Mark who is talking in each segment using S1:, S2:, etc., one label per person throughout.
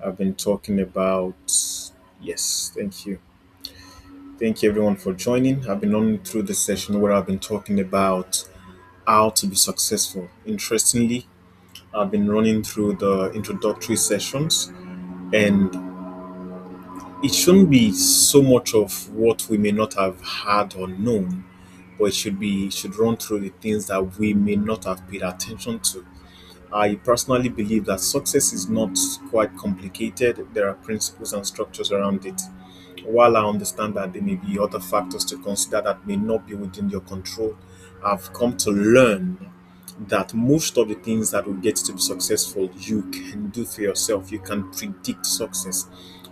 S1: I've been talking about. Yes, thank you. Thank you everyone for joining. I've been on through the session where I've been talking about how to be successful. Interestingly, I've been running through the introductory sessions, and it shouldn't be so much of what we may not have had or known, but it should run through the things that we may not have paid attention to. I personally believe that success is not quite complicated. There are principles and structures around it. While I understand that there may be other factors to consider that may not be within your control, I've come to learn that most of the things that will get you to be successful, you can do for yourself. You can predict success.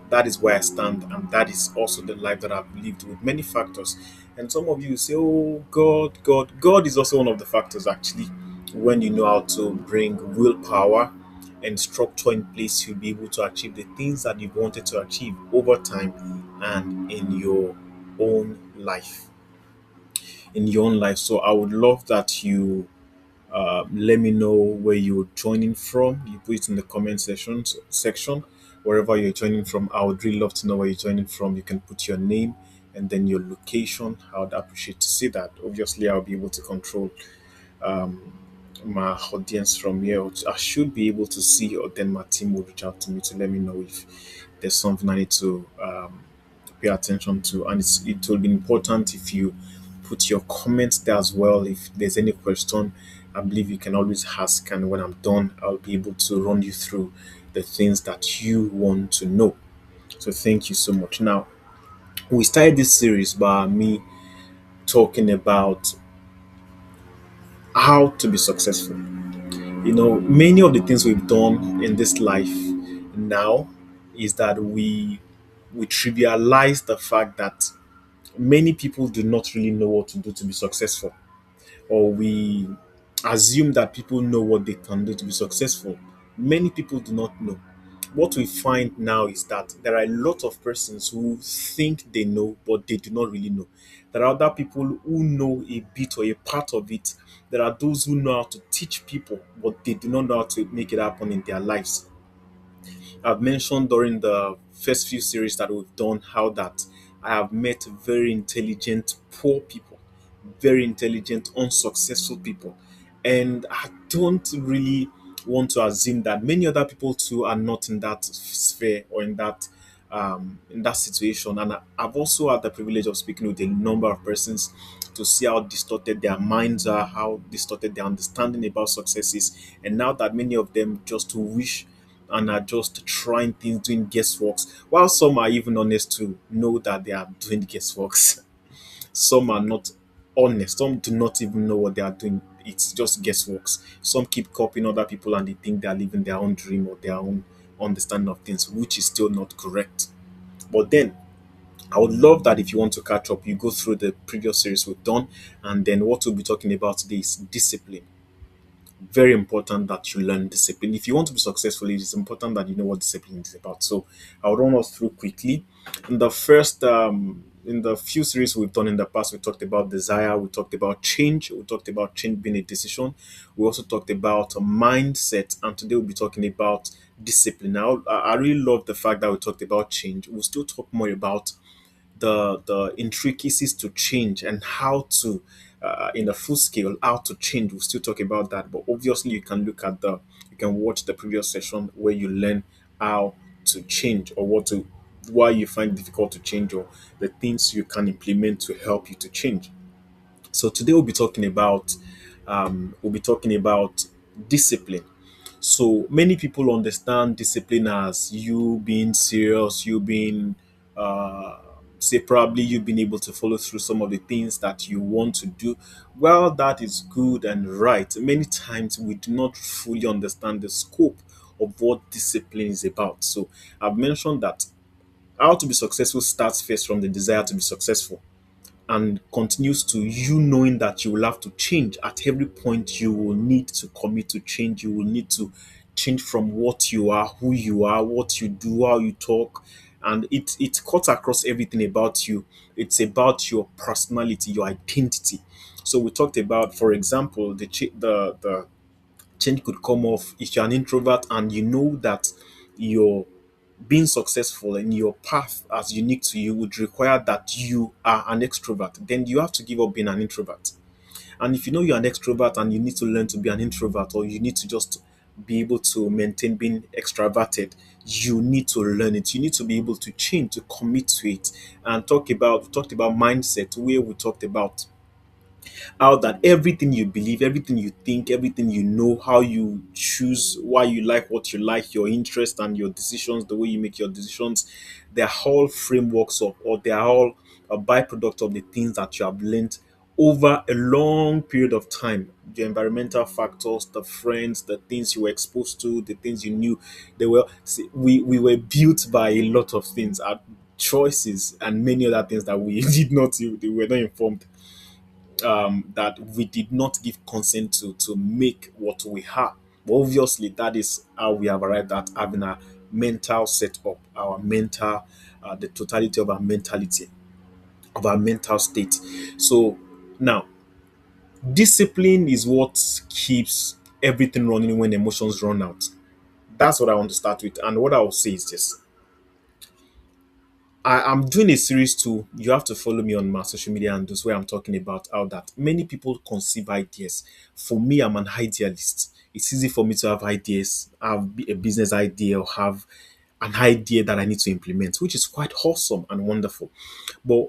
S1: That is where I stand, and that is also the life that I've lived with many factors. And some of you say, "Oh, God is also one of the factors." Actually, when you know how to bring willpower and structure in place, you'll be able to achieve the things that you've wanted to achieve over time and in your own life. In your own life. So I would love that you let me know where you're joining from. You put it in the comment section, wherever you're joining from. I would really love to know where you're joining from. You can put your name and then your location. I would appreciate to see that. Obviously, I'll be able to control my audience from here. I should be able to see, or then my team will reach out to me to let me know if there's something I need to pay attention to. And it will be important if you put your comments there as well. If there's any question, I believe you can always ask. And when I'm done, I'll be able to run you through the things that you want to know. So thank you so much. Now, we started this series by me talking about how to be successful. Many of the things we've done in this life now is that we trivialize the fact that many people do not really know what to do to be successful, or we assume that people know what they can do to be successful. Many people do not know. What we find now is that there are a lot of persons who think they know, but they do not really know. There are other people who know a bit or a part of it. There are those who know how to teach people, but they do not know how to make it happen in their lives. I've mentioned during the first few series that we've done how that I have met very intelligent, poor people, very intelligent, unsuccessful people. And I don't really want to assume that many other people too are not in that sphere or in that situation. And I've also had the privilege of speaking with a number of persons to see how distorted their minds are, how distorted their understanding about success is. And now that many of them just wish and are just trying things, doing guessworks, while some are even honest to know that they are doing guessworks. Some are not honest. Some do not even know what they are doing. It's just guessworks. Some keep copying other people and they think they are living their own dream or their own understanding of things, which is still not correct. But then I would love that if you want to catch up, you go through the previous series we've done, and then what we'll be talking about today is discipline. Very important that you learn discipline. If you want to be successful, it is important that you know what discipline is about. So I'll run us through quickly. In the few series we've done in the past, we talked about desire, we talked about change, we talked about change being a decision. We also talked about a mindset, and today we'll be talking about discipline. Now, I really love the fact that we talked about change. We'll still talk more about the intricacies to change and how to in a full scale how to change. We'll still talk about that, but obviously you can watch the previous session where you learn how to change, or why you find it difficult to change, or the things you can implement to help you to change. So today we'll be talking about discipline. So many people understand discipline as you being serious, you being, say, probably you've been able to follow through some of the things that you want to do. Well, that is good and right. Many times we do not fully understand the scope of what discipline is about. So I've mentioned that how to be successful starts first from the desire to be successful, and continues to you knowing that you will have to change at every point. You will need to commit to change. You will need to change from what you are, who you are, what you do, how you talk, and it cuts across everything about you. It's about your personality, your identity. So we talked about, for example, the change could come off if you're an introvert and you know that you're being successful in your path as unique to you would require that you are an extrovert, then you have to give up being an introvert. And if you know you're an extrovert and you need to learn to be an introvert, or you need to just be able to maintain being extroverted, you need to learn it. You need to be able to change, to commit to it. And talked about mindset, where we talked about how that everything you believe, everything you think, everything you know, how you choose, why you like what you like, your interest and your decisions, the way you make your decisions, they're all frameworks of, or they're all a byproduct of the things that you have learned over a long period of time. The environmental factors, the friends, the things you were exposed to, the things you knew, they were see, we were built by a lot of things, our choices and many other things that we did not, they were not informed, that we did not give consent to make what we have. But obviously, that is how we have arrived at having a mental setup, our mental, the totality of our mentality, of our mental state. So now, discipline is what keeps everything running when emotions run out. That's what I want to start with. And what I will say is this: I'm doing a series too. You have to follow me on my social media and this where I'm talking about how that many people conceive ideas. For me, I'm an idealist. It's easy for me to have ideas, have a business idea, or have an idea that I need to implement, which is quite awesome and wonderful. But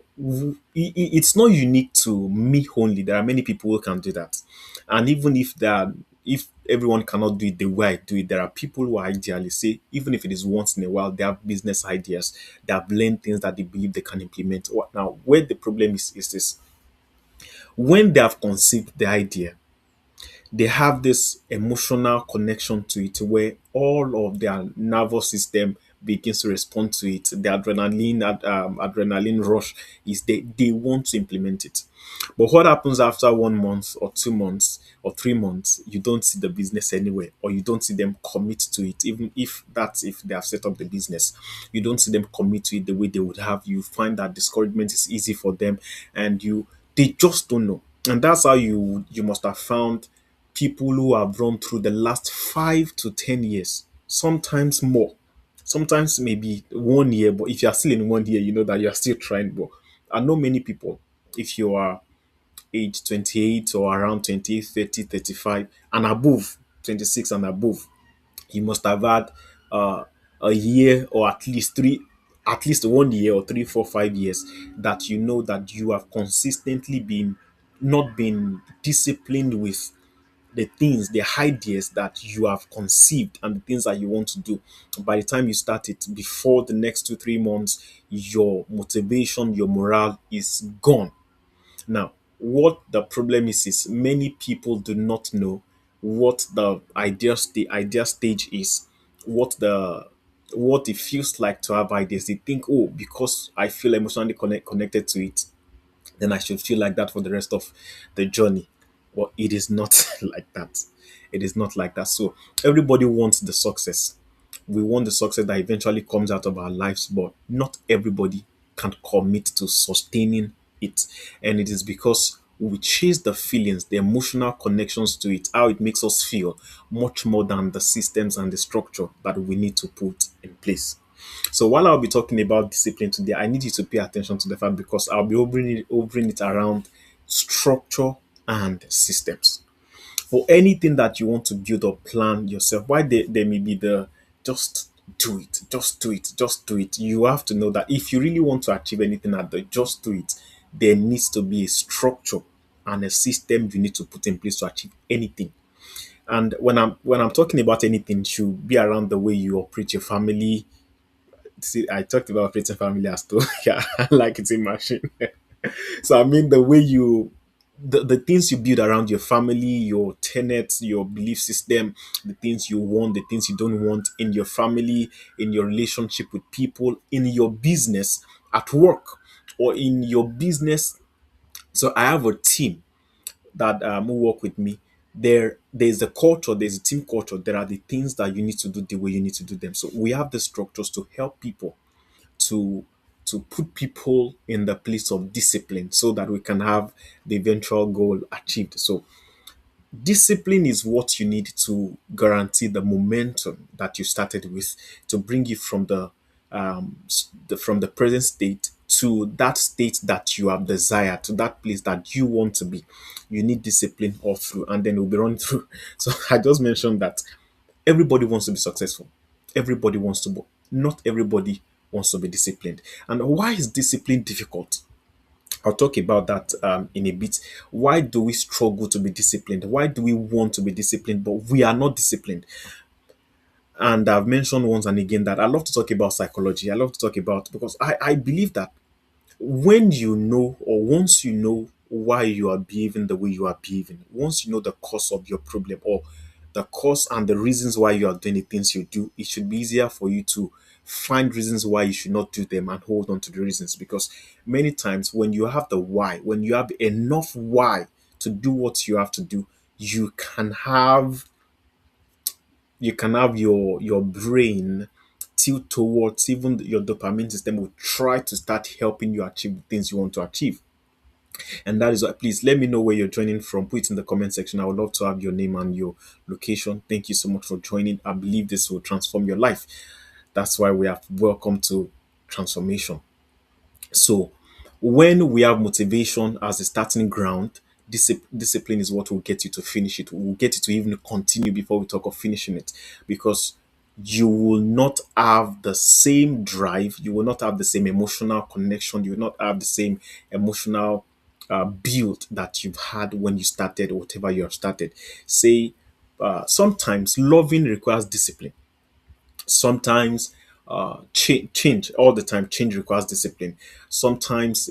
S1: it's not unique to me only. There are many people who can do that. And even if everyone cannot do it the way I do it, there are people who are ideally say, even if it is once in a while, they have business ideas, they have learned things that they believe they can implement. Now, where the problem is this: when they have conceived the idea, they have this emotional connection to it where all of their nervous system begins to respond to it. The adrenaline rush is they want to implement it. But what happens after 1 month or 2 months or 3 months? You don't see the business anywhere, or you don't see them commit to it. Even if they have set up the business, you don't see them commit to it the way they would have. You find that discouragement is easy for them, and they just don't know. And that's how you must have found people who have run through the last 5 to 10 years, sometimes more, sometimes maybe 1 year. But if you are still in 1 year, you know that you are still trying. But I know many people, if you are age 28 or around 28, 30, 35 and above, 26 and above, you must have had uh, a year, or at least 1 year or 3, 4, 5 years, that you know that you have consistently been not been disciplined with the things, the ideas that you have conceived and the things that you want to do. By the time you start it, before the next 2, 3 months, your motivation, your morale is gone. Now, what the problem is many people do not know what the idea stage is, what the what it feels like to have ideas. They think, oh, because I feel emotionally connected to it, then I should feel like that for the rest of the journey. But it is not like that. It is not like that. So everybody wants the success. We want the success that eventually comes out of our lives, but not everybody can commit to sustaining it. And it is because we chase the feelings, the emotional connections to it, how it makes us feel, much more than the systems and the structure that we need to put in place. So while I'll be talking about discipline today, I need you to pay attention to the fact, because I'll be overing it around structure and systems. For anything that you want to build or plan yourself, why there may be the just do it, just do it, just do it. You have to know that if you really want to achieve anything at the just do it, there needs to be a structure and a system you need to put in place to achieve anything. And when I'm talking about anything, it should be around the way you operate your family. See, I talked about operating family as though yeah, like it's a machine. So I mean the way the things you build around your family, your tenets, your belief system, the things you want, the things you don't want in your family, in your relationship with people, in your business, at work, or in your business. So I have a team that who work with me. There's a culture, there's a team culture. There are the things that you need to do the way you need to do them. So we have the structures to help people, to put people in the place of discipline so that we can have the eventual goal achieved. So discipline is what you need to guarantee the momentum that you started with, to bring you from the from the present state to that state that you have desired, to that place that you want to be. You need discipline all through, and then we'll be run through. So I just mentioned that everybody wants to be successful. Everybody wants to, but not everybody wants to be disciplined. And why is discipline difficult? I'll talk about that in a bit. Why do we struggle to be disciplined? Why do we want to be disciplined, but we are not disciplined? And I've mentioned once and again that I love to talk about psychology. I love to talk about, because I believe that when you know, or once you know why you are behaving the way you are behaving, once you know the cause of your problem, or the cause and the reasons why you are doing the things you do, it should be easier for you to find reasons why you should not do them and hold on to the reasons. Because many times when you have the why, when you have enough why to do what you have to do, you can have your brain tilt towards, even your dopamine system will try to start helping you achieve the things you want to achieve. And that is why, please let me know where you're joining from. Put it in the comment section. I would love to have your name and your location. Thank you so much for joining. I believe this will transform your life. That's why we have welcome to transformation. So, when we have motivation as a starting ground, discipline is what will get you to finish it. Will get you to even continue before we talk of finishing it, because you will not have the same drive, you will not have the same emotional connection, you will not have the same emotional build that you've had when you started whatever you have started. Say, sometimes loving requires discipline. Sometimes change all the time. Change requires discipline. Sometimes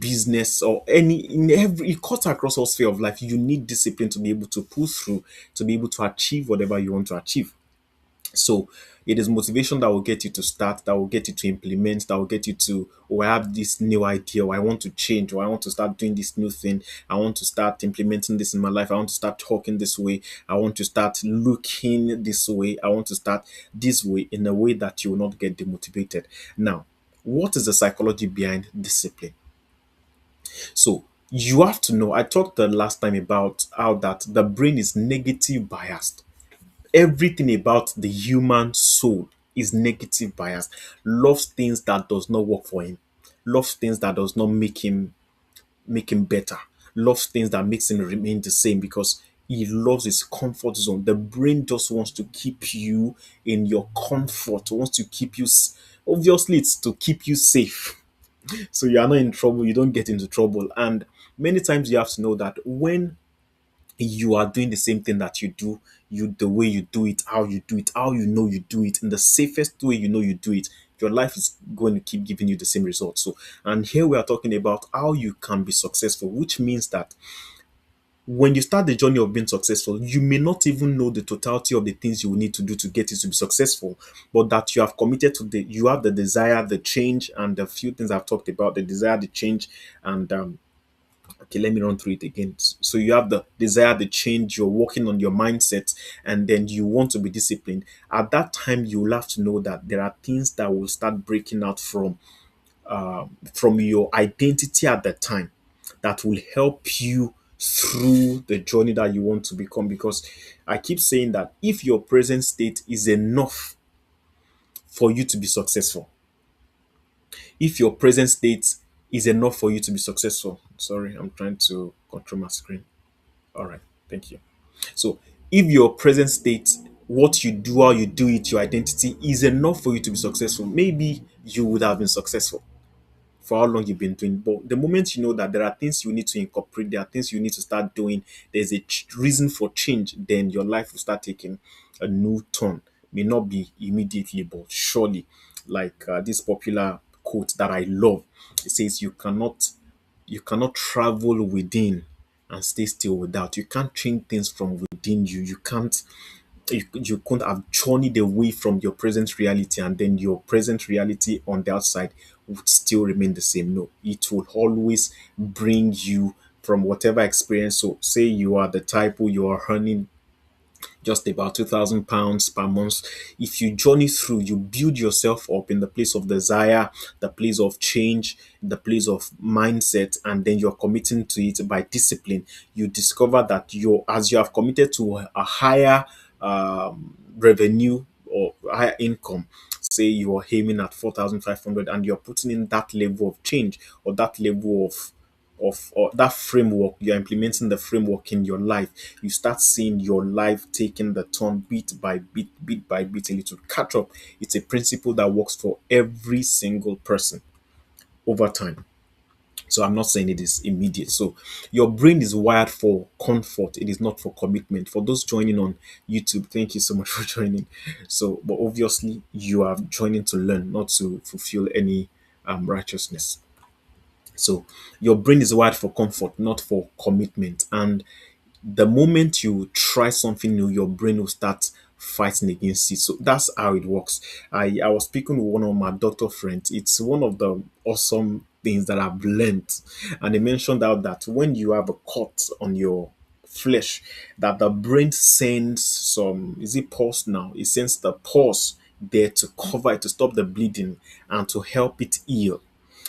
S1: business or any in every it cuts across all sphere of life. You need discipline to be able to pull through, to be able to achieve whatever you want to achieve. So it is motivation that will get you to start, that will get you to implement, that will get you to, oh, I have this new idea, or I want to change, or I want to start doing this new thing. I want to start implementing this in my life. I want to start talking this way. I want to start looking this way. I want to start this way, in a way that you will not get demotivated. Now, what is the psychology behind discipline? So you have to know. I talked the last time about how that the brain is negative biased. Everything about the human soul is negative bias. Loves things that does not work for him. Loves things that does not make him better. Loves things that makes him remain the same, because he loves his comfort zone. The brain just wants to keep you in your comfort, wants to keep you obviously it's to keep you safe, so you are not in trouble, you don't get into trouble. And many times you have to know that when you are doing the same thing that you do, the way you do it, how you do it, how you know you do it, in the safest way you know you do it, your life is going to keep giving you the same results. So, and here we are talking about how you can be successful, which means that when you start the journey of being successful, you may not even know the totality of the things you will need to do to get you to be successful, but that you have committed to you have the desire, the change, and the few things I've talked about, the desire, the change, and okay, let me run through it again. So you have the desire, the change, you're working on your mindset, and then you want to be disciplined. At that time, you will have to know that there are things that will start breaking out from your identity at the time, that will help you through the journey that you want to become. Because I keep saying that if your present state is enough for you to be successful, if your present state is enough for you to be successful, sorry, I'm trying to control my screen. All right, thank you. So, if your present state, what you do, how you do it, your identity is enough for you to be successful, maybe you would have been successful for how long you've been doing. But the moment you know that there are things you need to incorporate, there are things you need to start doing, there's a reason for change, then your life will start taking a new turn. May not be immediately, but surely. Like this popular quote that I love, it says, you cannot travel within and stay still without. You can't change things from within you. You can't have journeyed away from your present reality, and then your present reality on the outside would still remain the same. No, it will always bring you from whatever experience. So say you are the type who you are earning just about £2,000 per month. If you journey through, you build yourself up in the place of desire, the place of change, the place of mindset, and then you're committing to it by discipline. You discover that as you have committed to a higher revenue or higher income, say you are aiming at 4,500 and you're putting in that level of change, or that level of or that framework, you're implementing the framework in your life, you start seeing your life taking the turn bit by bit, bit by bit, and it will catch up. It's a principle that works for every single person over time. So I'm not saying it is immediate. So your brain is wired for comfort. It is not for commitment. For those joining on YouTube, thank you so much for joining. So, but obviously you are joining to learn, not to fulfill any righteousness. So your brain is wired for comfort, not for commitment. And the moment you try something new, your brain will start fighting against it. So that's how it works. I was speaking with one of my doctor friends. It's one of the awesome things that I've learned. And they mentioned out that when you have a cut on your flesh, that the brain sends some, is it pulse now? It sends the pulse there to cover it, to stop the bleeding and to help it heal.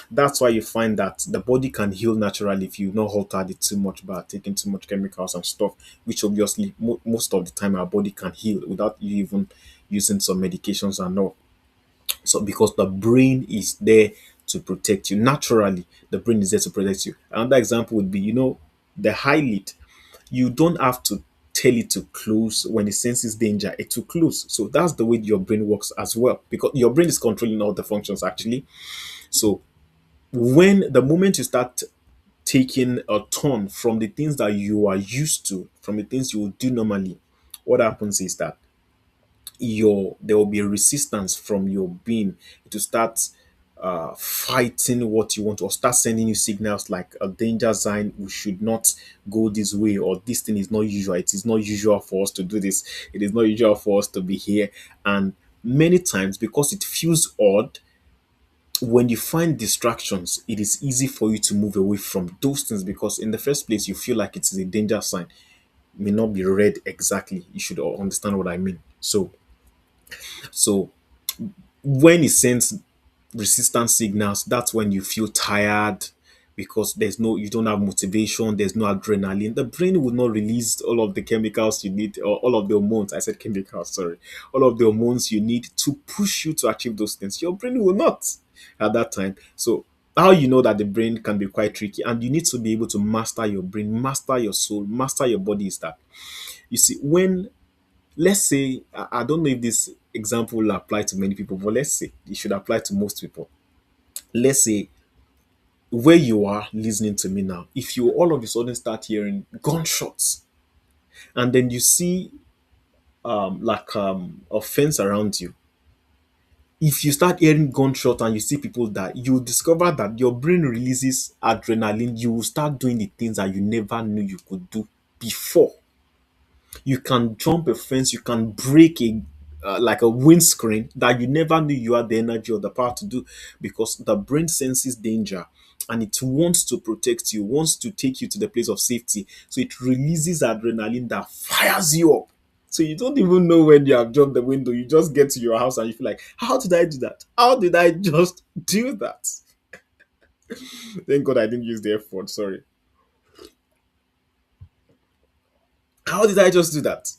S1: That's why you find that the body can heal naturally if you not altered it too much by taking too much chemicals and stuff, which obviously most of the time our body can heal without you even using some medications and all. So because the brain is there to protect you naturally, the brain is there to protect you. Another example would be, the eyelid. You don't have to tell it to close. When it senses danger, it will close. So that's the way your brain works as well, because your brain is controlling all the functions actually. So when the moment you start taking a turn from the things that you are used to, from the things you would do normally, what happens is that there will be a resistance from your being to start fighting what you want, or start sending you signals like a danger sign. We should not go this way, or this thing is not usual. It is not usual for us to do this. It is not usual for us to be here. And many times, because it feels odd, when you find distractions, it is easy for you to move away from those things, because in the first place you feel like it is a danger sign. It may not be read exactly. You should all understand what I mean. So when it sends resistance signals, that's when you feel tired, because you don't have motivation, there's no adrenaline. The brain will not release all of the chemicals you need, or all of the hormones. I said chemicals, sorry. All of the hormones you need to push you to achieve those things. Your brain will not at that time. So how you know that the brain can be quite tricky, and you need to be able to master your brain, master your soul, master your body, is that you see, when, let's say, I don't know if this example will apply to many people, but let's say it should apply to most people. Let's say where you are listening to me now, if you all of a sudden start hearing gunshots, and then you see a fence around you, if you start hearing gunshot and you see people die, you discover that your brain releases adrenaline. You will start doing the things that you never knew you could do before. You can jump a fence, you can break a like a windscreen that you never knew you had the energy or the power to do, because the brain senses danger and it wants to protect you, wants to take you to the place of safety. So it releases adrenaline that fires you up. So you don't even know when you have jumped the window. You just get to your house and you feel like, how did I do that? How did I just do that? Thank God I didn't use the F word. Sorry. How did I just do that?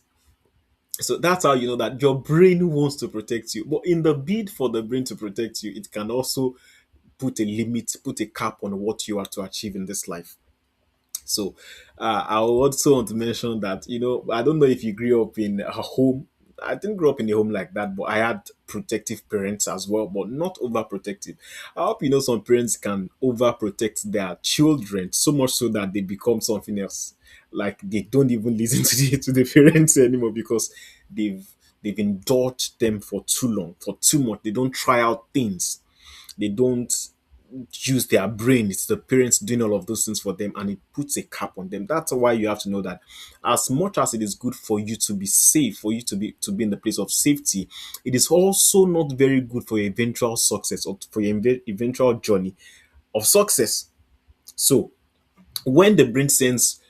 S1: So that's how you know that your brain wants to protect you. But in the bid for the brain to protect you, it can also put a limit, put a cap on what you are to achieve in this life. So I also want to mention that, I don't know if you grew up in a home. I didn't grow up in a home like that, but I had protective parents as well, but not overprotective. I hope you know some parents can overprotect their children so much so that they become something else. Like they don't even listen to the parents anymore, because they've they've indulged them for too long, for too much. They don't try out things. They don't use their brain. It's the parents doing all of those things for them, and it puts a cap on them. That's why you have to know that as much as it is good for you to be safe, for you to be in the place of safety, it is also not very good for your eventual success, or for your eventual journey of success. So when the brain sends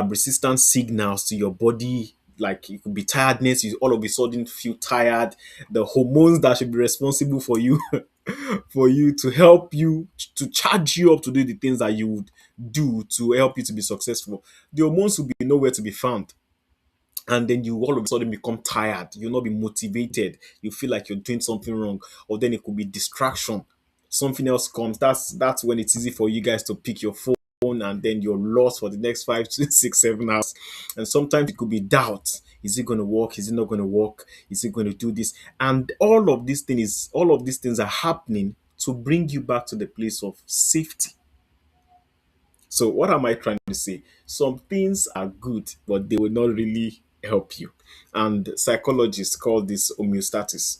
S1: resistance signals to your body, like it could be tiredness, you all of a sudden feel tired, the hormones that should be responsible for you for you to help you, to charge you up to do the things that you would do to help you to be successful, the hormones will be nowhere to be found. and then you all of a sudden become tired, you'll not be motivated, you feel like you're doing something wrong, or then it could be distraction. Something else comes. That's when it's easy for you guys to pick your phone, and then you're lost for the next 5 to 6, 7 hours. And sometimes it could be doubt. Is it going to work? Is it not going to work? Is it going to do this? And all of these things are happening to bring you back to the place of safety. So what am I trying to say? Some things are good, but they will not really help you. And psychologists call this homeostasis.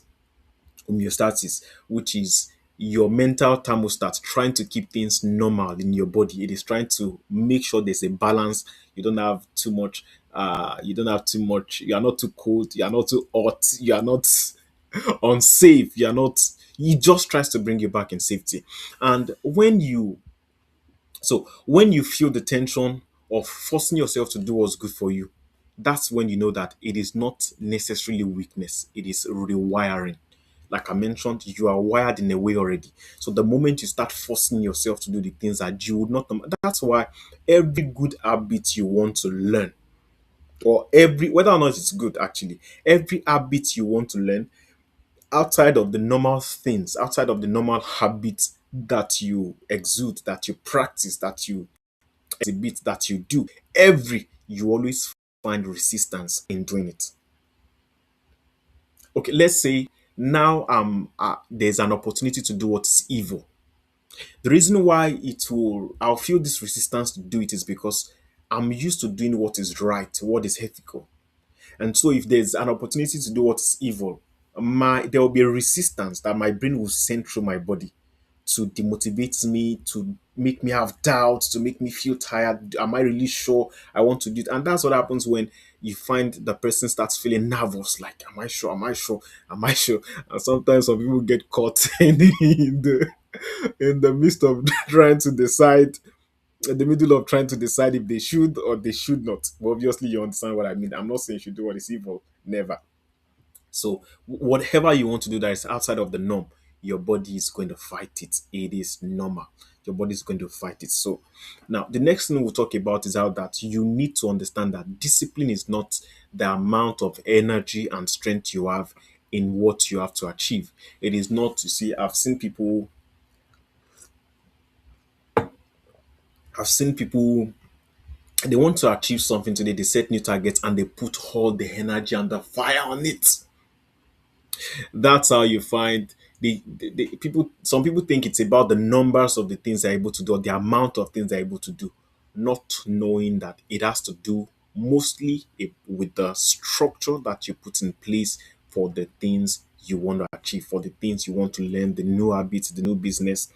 S1: Homeostasis, which is your mental thermostat trying to keep things normal in your body. It is trying to make sure there's a balance. You don't have too much. You don't have too much. You are not too cold. You are not too hot. You are not unsafe. You are not. He just tries to bring you back in safety. And when you feel the tension of forcing yourself to do what's good for you, that's when you know that it is not necessarily weakness, it is rewiring. Like I mentioned, you are wired in a way already. So the moment you start forcing yourself to do the things that you would not, that's why every good habit you want to learn, or every, whether or not it's good actually, every habit you want to learn outside of the normal things, outside of the normal habits that you exude, that you practice, that you exhibit, that you do, you always find resistance in doing it. Okay, let's say now there's an opportunity to do what's evil. The reason why I'll feel this resistance to do it is because I'm used to doing what is right, what is ethical. And so if there's an opportunity to do what is evil, there will be a resistance that my brain will send through my body to demotivate me, to make me have doubts, to make me feel tired. Am I really sure I want to do it? And that's what happens when you find the person starts feeling nervous, like, am I sure? Am I sure? Am I sure? And sometimes some people get caught in the midst of trying to decide, in the middle of trying to decide if they should or they should not. But obviously, you understand what I mean. I'm not saying you should do what is evil, never. So whatever you want to do that is outside of the norm, your body is going to fight it. It is normal. Your body is going to fight it. So now the next thing we'll talk about is how that you need to understand that discipline is not the amount of energy and strength you have in what you have to achieve. It is not, you see, I've seen people, they want to achieve something today, they set new targets and they put all the energy and the fire on it. That's how you find the people. Some people think it's about the numbers of the things they're able to do, or the amount of things they're able to do, not knowing that it has to do mostly with the structure that you put in place for the things you want to achieve, for the things you want to learn, the new habits, the new business,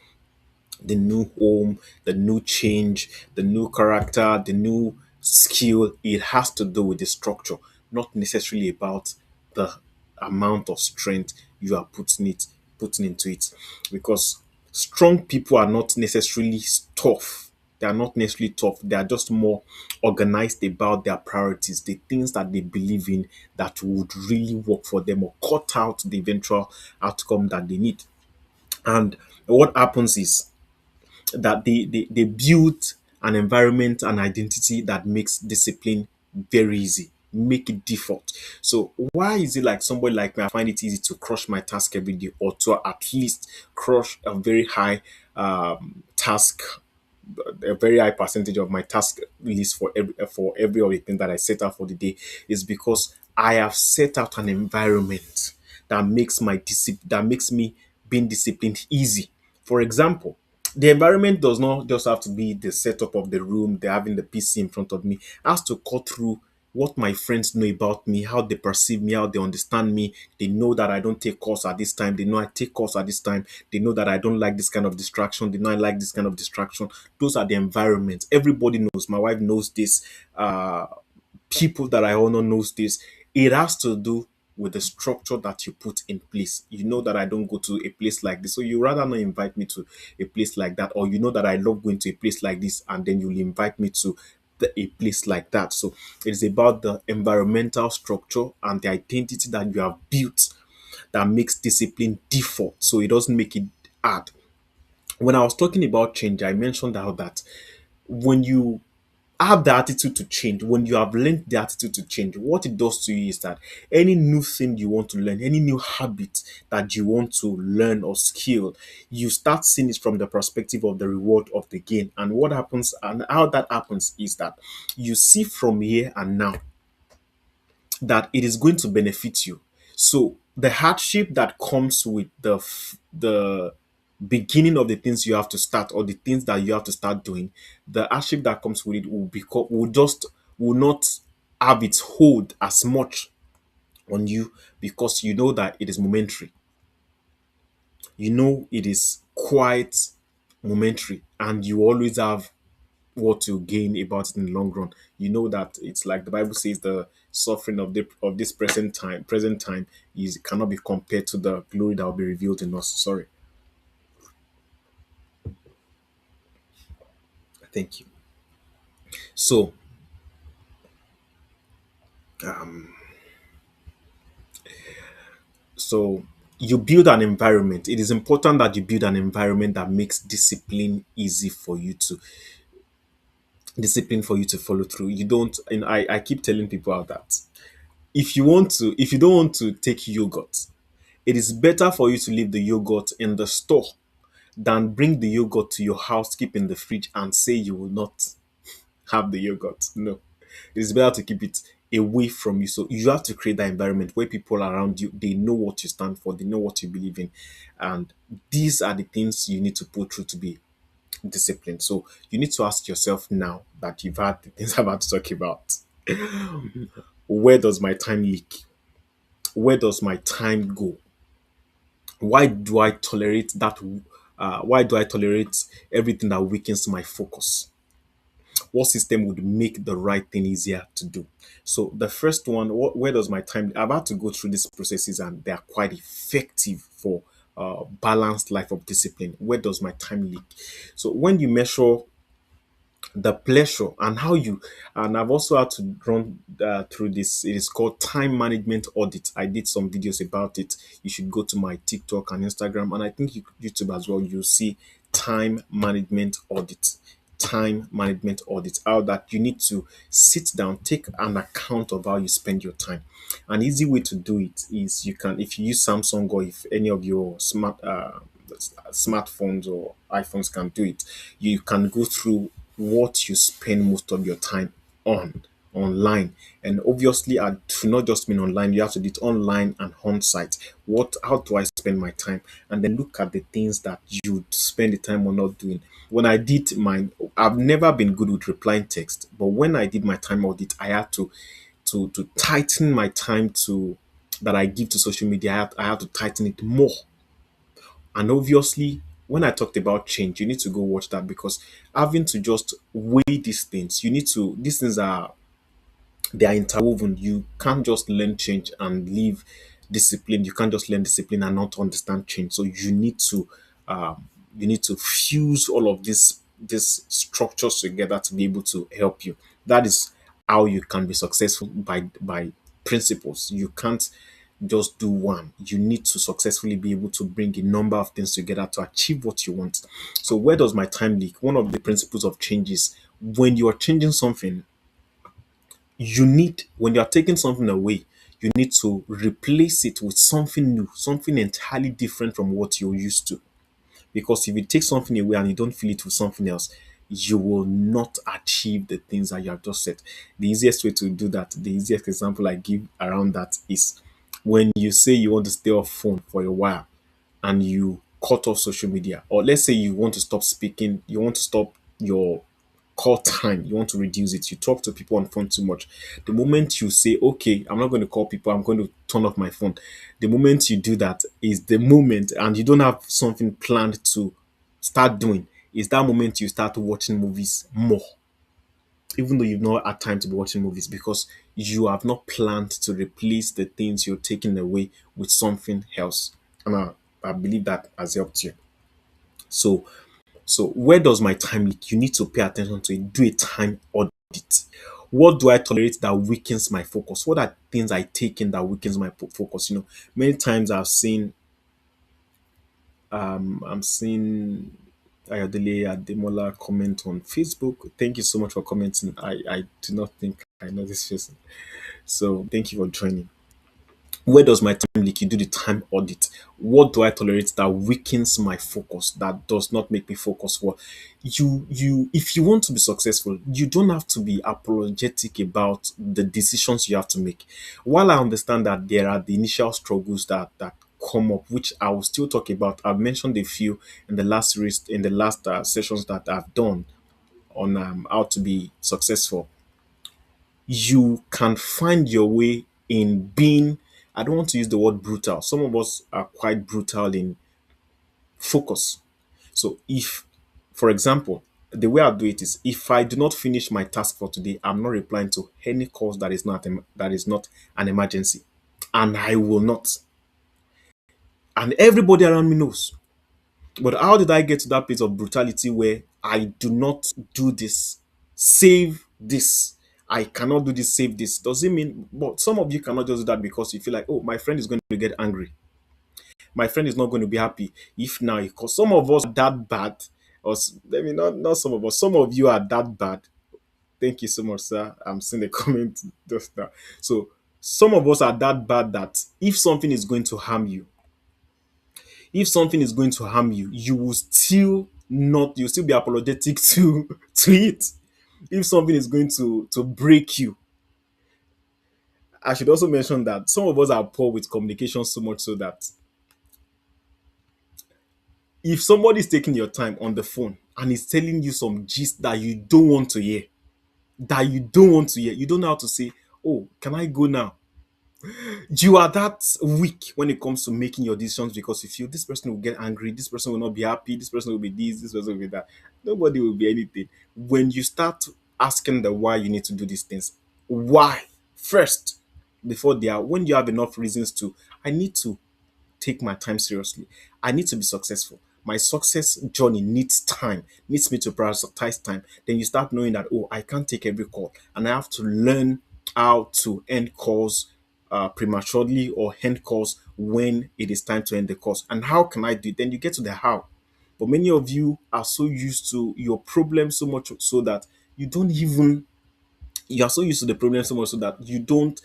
S1: the new home, the new change, the new character, the new skill. It has to do with the structure, not necessarily about the amount of strength you are putting into it. Because strong people are not necessarily tough. They are not necessarily tough. They are just more organized about their priorities, the things that they believe in that would really work for them or cut out the eventual outcome that they need. And what happens is that they build an environment and identity that makes discipline very easy, make it default. So why is it like somebody like me, I find it easy to crush my task every day, or to at least crush a very high task, a very high percentage of my task list for every other thing that I set out for the day, is because I have set out an environment that makes that makes me being disciplined easy. For example, the environment does not just have to be the setup of the room, the having the PC in front of me. It has to cut through what my friends know about me, how they perceive me, how they understand me. They know that I don't take calls at this time. They know I take calls at this time. They know that I don't like this kind of distraction. They know I like this kind of distraction. Those are the environments. Everybody knows. My wife knows this. People that I honor knows this. It has to do with the structure that you put in place. You know that I don't go to a place like this, so you rather not invite me to a place like that, or you know that I love going to a place like this, and then you'll invite me to a place like that. So it's about the environmental structure and the identity that you have built that makes discipline default, so it doesn't make it hard. When I was talking about change, I mentioned how that when you have the attitude to change. When you have learned the attitude to change, what it does to you is that any new thing you want to learn, any new habit that you want to learn or skill, you start seeing it from the perspective of the reward of the gain. And what happens and how that happens is that you see from here and now that it is going to benefit you. So the hardship that comes with the beginning of the things you have to start or the things that you have to start doing, the hardship that comes with it will not have its hold as much on you because you know that it is momentary. You know it is quite momentary, and you always have what to gain about it in the long run. You know that it's like the Bible says the suffering of this present time is cannot be compared to the glory that will be revealed in us. Sorry. Thank you. So so you build an environment. It is important that you build an environment that makes discipline for you to follow through. You don't, and I keep telling people out that if you don't want to take yogurt, it is better for you to leave the yogurt in the store than bring the yogurt to your house, keep in the fridge, and say you will not have the yogurt. No, it's better to keep it away from you. So you have to create that environment where people around you, they know what you stand for, they know what you believe in, and these are the things you need to put through to be disciplined. So you need to ask yourself now that you've had the things I'm about to talk about. Where does my time leak? Where does my time go? Why do I tolerate that? Why do I tolerate everything that weakens my focus? What system would make the right thing easier to do? So the first one, where does my time? I'm about to go through these processes, and they are quite effective for balanced life of discipline. Where does my time leak? So when you measure the pleasure and how you and I've also had to run through this. It is called time management audit. I did some videos about it. You should go to my TikTok and Instagram, and I think YouTube as well. You'll see time management audit. Time management audit. How that you need to sit down, take an account of how you spend your time. An easy way to do it is you can, if you use Samsung or if any of your smartphones or iPhones can do it, you can go through what you spend most of your time on online. And obviously, I do not just mean online, you have to do it online and on site. How do I spend my time? And then look at the things that you spend the time on not doing. When I did mine, I've never been good with replying text, but when I did my time audit, I had to tighten my time to that I give to social media. I had to tighten it more. And obviously, when I talked about change, you need to go watch that because having to just weigh these things, these things they are interwoven. You can't just learn change and leave discipline. You can't just learn discipline and not understand change. So you need to fuse all of these structures together to be able to help you. That is how you can be successful by principles. You can't just do one. You need to successfully be able to bring a number of things together to achieve what you want. So where does my time leak? One of the principles of change is when you are changing something, when you are taking something away, you need to replace it with something new, something entirely different from what you're used to. Because if you take something away and you don't fill it with something else, you will not achieve the things that you have just said. The easiest way to do that, the easiest example I give around that is when you say you want to stay off phone for a while and you cut off social media, or let's say you want to stop speaking, you want to stop your call time, you want to reduce it, you talk to people on phone too much. The moment you say, okay, I'm not going to call people, I'm going to turn off my phone, the moment you do that is the moment, and you don't have something planned to start doing, is that moment you start watching movies more, even though you've not had time to be watching movies because you have not planned to replace the things you're taking away with something else. And I believe that has helped you. So where does my time leak? You need to pay attention to it. Do a time audit. What do I tolerate that weakens my focus? What are things I take in that weakens my focus? Many times I'm seeing Ayodele Ademola comment on Facebook. Thank you so much for commenting. I do not think I know this person. So thank you for joining. Where does my time leak? You do the time audit. What do I tolerate that weakens my focus, that does not make me focus? Well, if you want to be successful, you don't have to be apologetic about the decisions you have to make. While I understand that there are the initial struggles that come up, which I will still talk about. I've mentioned a few in the last series, in the last sessions that I've done on how to be successful. You can find your way in being, I don't want to use the word brutal. Some of us are quite brutal in focus. So if, for example, the way I do it is if I do not finish my task for today, I'm not replying to any calls that is not an emergency. And I will not. And everybody around me knows. But how did I get to that place of brutality where I do not do this, save this? I cannot do this, save this. Does it mean, but some of you cannot just do that because you feel like, oh, my friend is going to get angry. My friend is not going to be happy if now, because some of us are that bad, let me not some of us, some of you are that bad. Thank you so much, sir. I'm seeing the comment just now. So some of us are that bad that if something is going to harm you, if something is going to harm you, you will still not, you'll still be apologetic to it. If something is going to break you, I should also mention that some of us are poor with communication so much so that if somebody is taking your time on the phone and is telling you some gist that you don't want to hear, you don't know how to say, oh, can I go now? You are that weak when it comes to making your decisions because you feel this person will get angry, this person will not be happy, this person will be this person will be that. Nobody will be anything. When you start asking the why you need to do these things, why first, before they are, when you have enough reasons to, I need to take my time seriously. I need to be successful. My success journey needs time, needs me to prioritize time. Then you start knowing that, oh, I can't take every call and I have to learn how to end calls prematurely or end calls when it is time to end the calls. And how can I do it? Then you get to the how. But many of you are so used to your problem so much so that you don't even you are so used to the problem so much so that you don't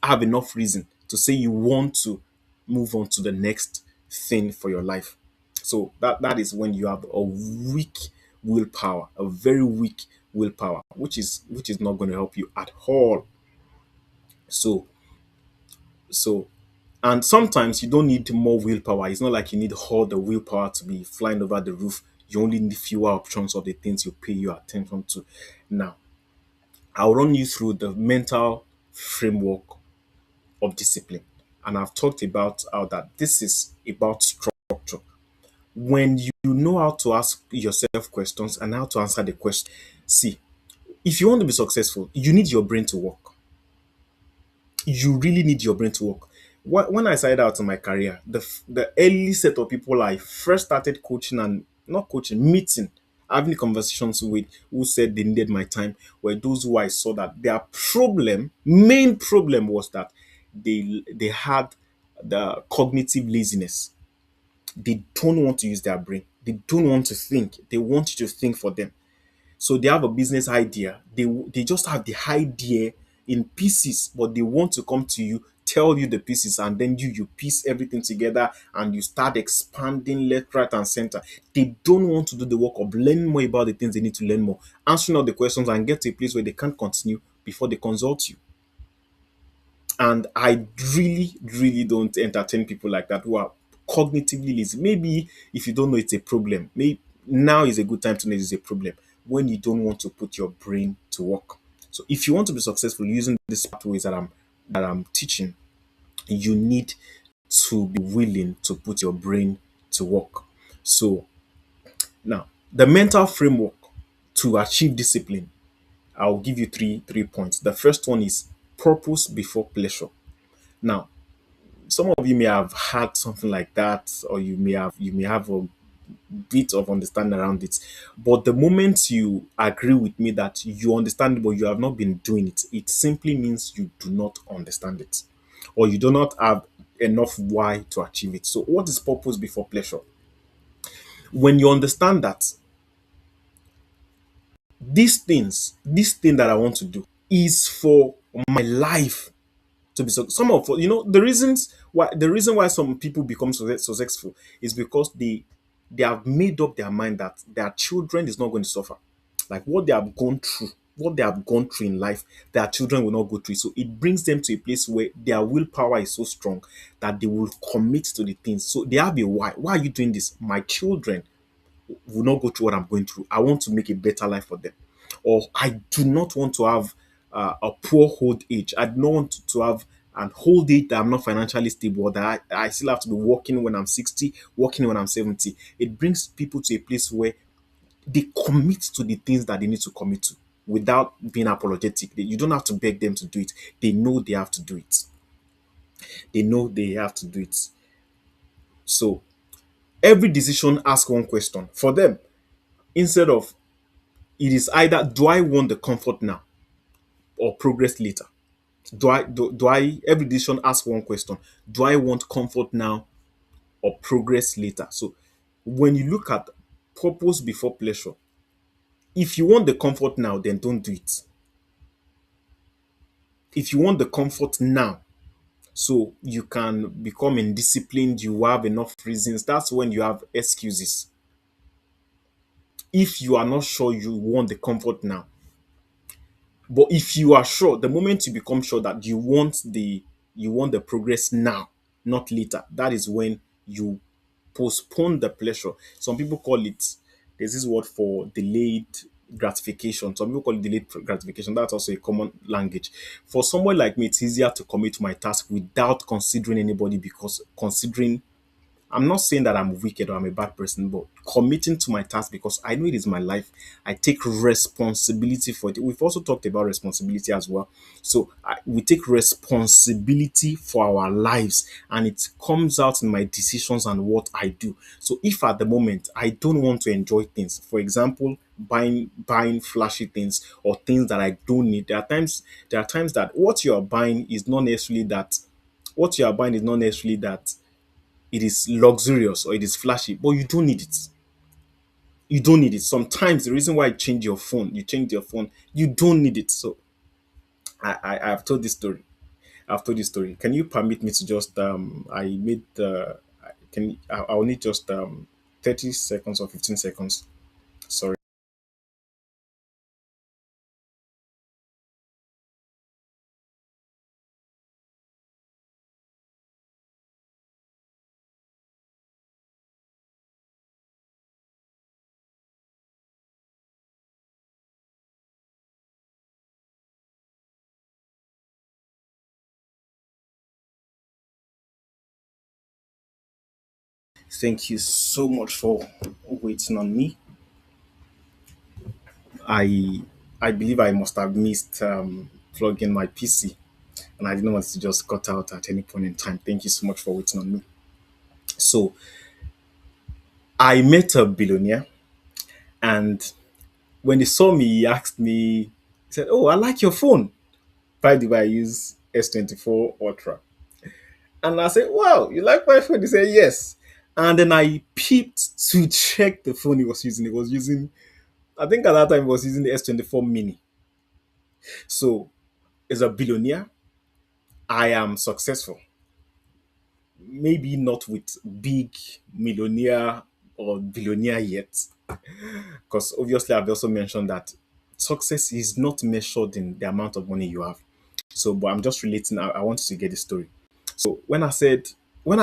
S1: have enough reason to say you want to move on to the next thing for your life. So that is when you have a weak willpower, a very weak willpower, which is not going to help you at all. So so and sometimes you don't need more willpower. It's not like you need all the willpower to be flying over the roof. You only need fewer options of the things you pay your attention to. Now, I'll run you through the mental framework of discipline. And I've talked about how that this is about structure. When you know how to ask yourself questions and how to answer the question, see, if you want to be successful, you need your brain to work. You really need your brain to work. When I started out in my career, the early set of people I first started coaching and not coaching, meeting, having conversations with who said they needed my time were those who I saw that their main problem was that they had the cognitive laziness. They don't want to use their brain. They don't want to think. They want you to think for them. So they have a business idea. They just have the idea in pieces, but they want to come to you, tell you the pieces, and then you piece everything together and you start expanding left, right, and center. They don't want to do the work of learning more about the things they need to learn more, answering all the questions, and get to a place where they can't continue before they consult you. And I really, really don't entertain people like that who are cognitively lazy. Maybe if you don't know it's a problem, maybe now is a good time to know it's a problem when you don't want to put your brain to work. So if you want to be successful using these pathways that I'm teaching, you need to be willing to put your brain to work. So now the mental framework to achieve discipline, I'll give you three points. The first one is purpose before pleasure. Now, some of you may have had something like that, or you may have a bit of understanding around it. But the moment you agree with me that you understand it but you have not been doing it, it simply means you do not understand it, or you do not have enough why to achieve it. So what is purpose before pleasure? When you understand that this thing that I want to do is for my life to be some of the reason why some people become successful is because they have made up their mind that their children is not going to suffer. Like what they have gone through in life, their children will not go through it. So it brings them to a place where their willpower is so strong that they will commit to the things. So they have a why. Why are you doing this? My children will not go through what I'm going through. I want to make a better life for them. Or I do not want to have a poor old age. I do not want to have an old age that I'm not financially stable, or that I still have to be working when I'm 60, working when I'm 70. It brings people to a place where they commit to the things that they need to commit to without being apologetic. You don't have to beg them to do it. They know they have to do it. They know they have to do it. So every decision asks one question. For them, instead of it is either do I want the comfort now or progress later? Do I every decision ask one question. Do I want comfort now or progress later? So when you look at purpose before pleasure, if you want the comfort now, then don't do it. If you want the comfort now, so you can become indisciplined, you have enough reasons, that's when you have excuses. If you are not sure you want the comfort now, but if you are sure, the moment you become sure that you want the progress now, not later, that is when you postpone the pleasure. Some people call it, there's this word for delayed gratification. Some people call it delayed gratification. That's also a common language. For someone like me, it's easier to commit to my task without considering anybody, because considering I'm not saying that I'm wicked or I'm a bad person, but committing to my task because I know it is my life. I take responsibility for it. We've also talked about responsibility as well. So we take responsibility for our lives, and it comes out in my decisions and what I do. So if at the moment I don't want to enjoy things, for example, buying flashy things or things that I don't need, there are times that what you are buying is not necessarily that it is luxurious or it is flashy, but you don't need it. You don't need it. Sometimes the reason why you change your phone, you don't need it. So I've told this story. I've told this story. Can you permit me to just I made the can I'll need just 30 seconds or 15 seconds. Sorry. Thank you so much for waiting on me. I I believe I must have missed plugging my PC, and I didn't want to just cut out at any point in time. Thank you so much for waiting on me. So I met a billionaire, and when he saw me, he asked me, he said, "Oh, I like your phone. By the way, I use S24 Ultra." And I said, "Wow, you like my phone?" He said, "Yes." And then I peeped to check the phone he was using. He was using, I think at that time, he was using the S24 Mini. So, as a billionaire, I am successful. Maybe not with big millionaire or billionaire yet, because obviously I've also mentioned that success is not measured in the amount of money you have. So, but I'm just relating. I want you to get the story. So when I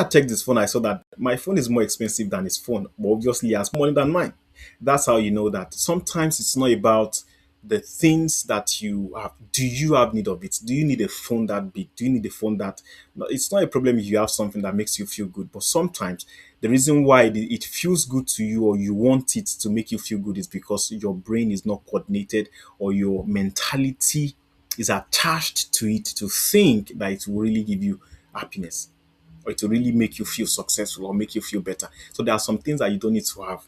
S1: checked his phone, I saw that my phone is more expensive than his phone, but obviously he has more money than mine. That's how you know that sometimes it's not about the things that you have. Do you have need of it? Do you need a phone that big? Do you need a phone that? No, it's not a problem if you have something that makes you feel good, but sometimes the reason why it feels good to you or you want it to make you feel good is because your brain is not coordinated, or your mentality is attached to it to think that it will really give you happiness, or it will really make you feel successful or make you feel better. So there are some things that you don't need to have.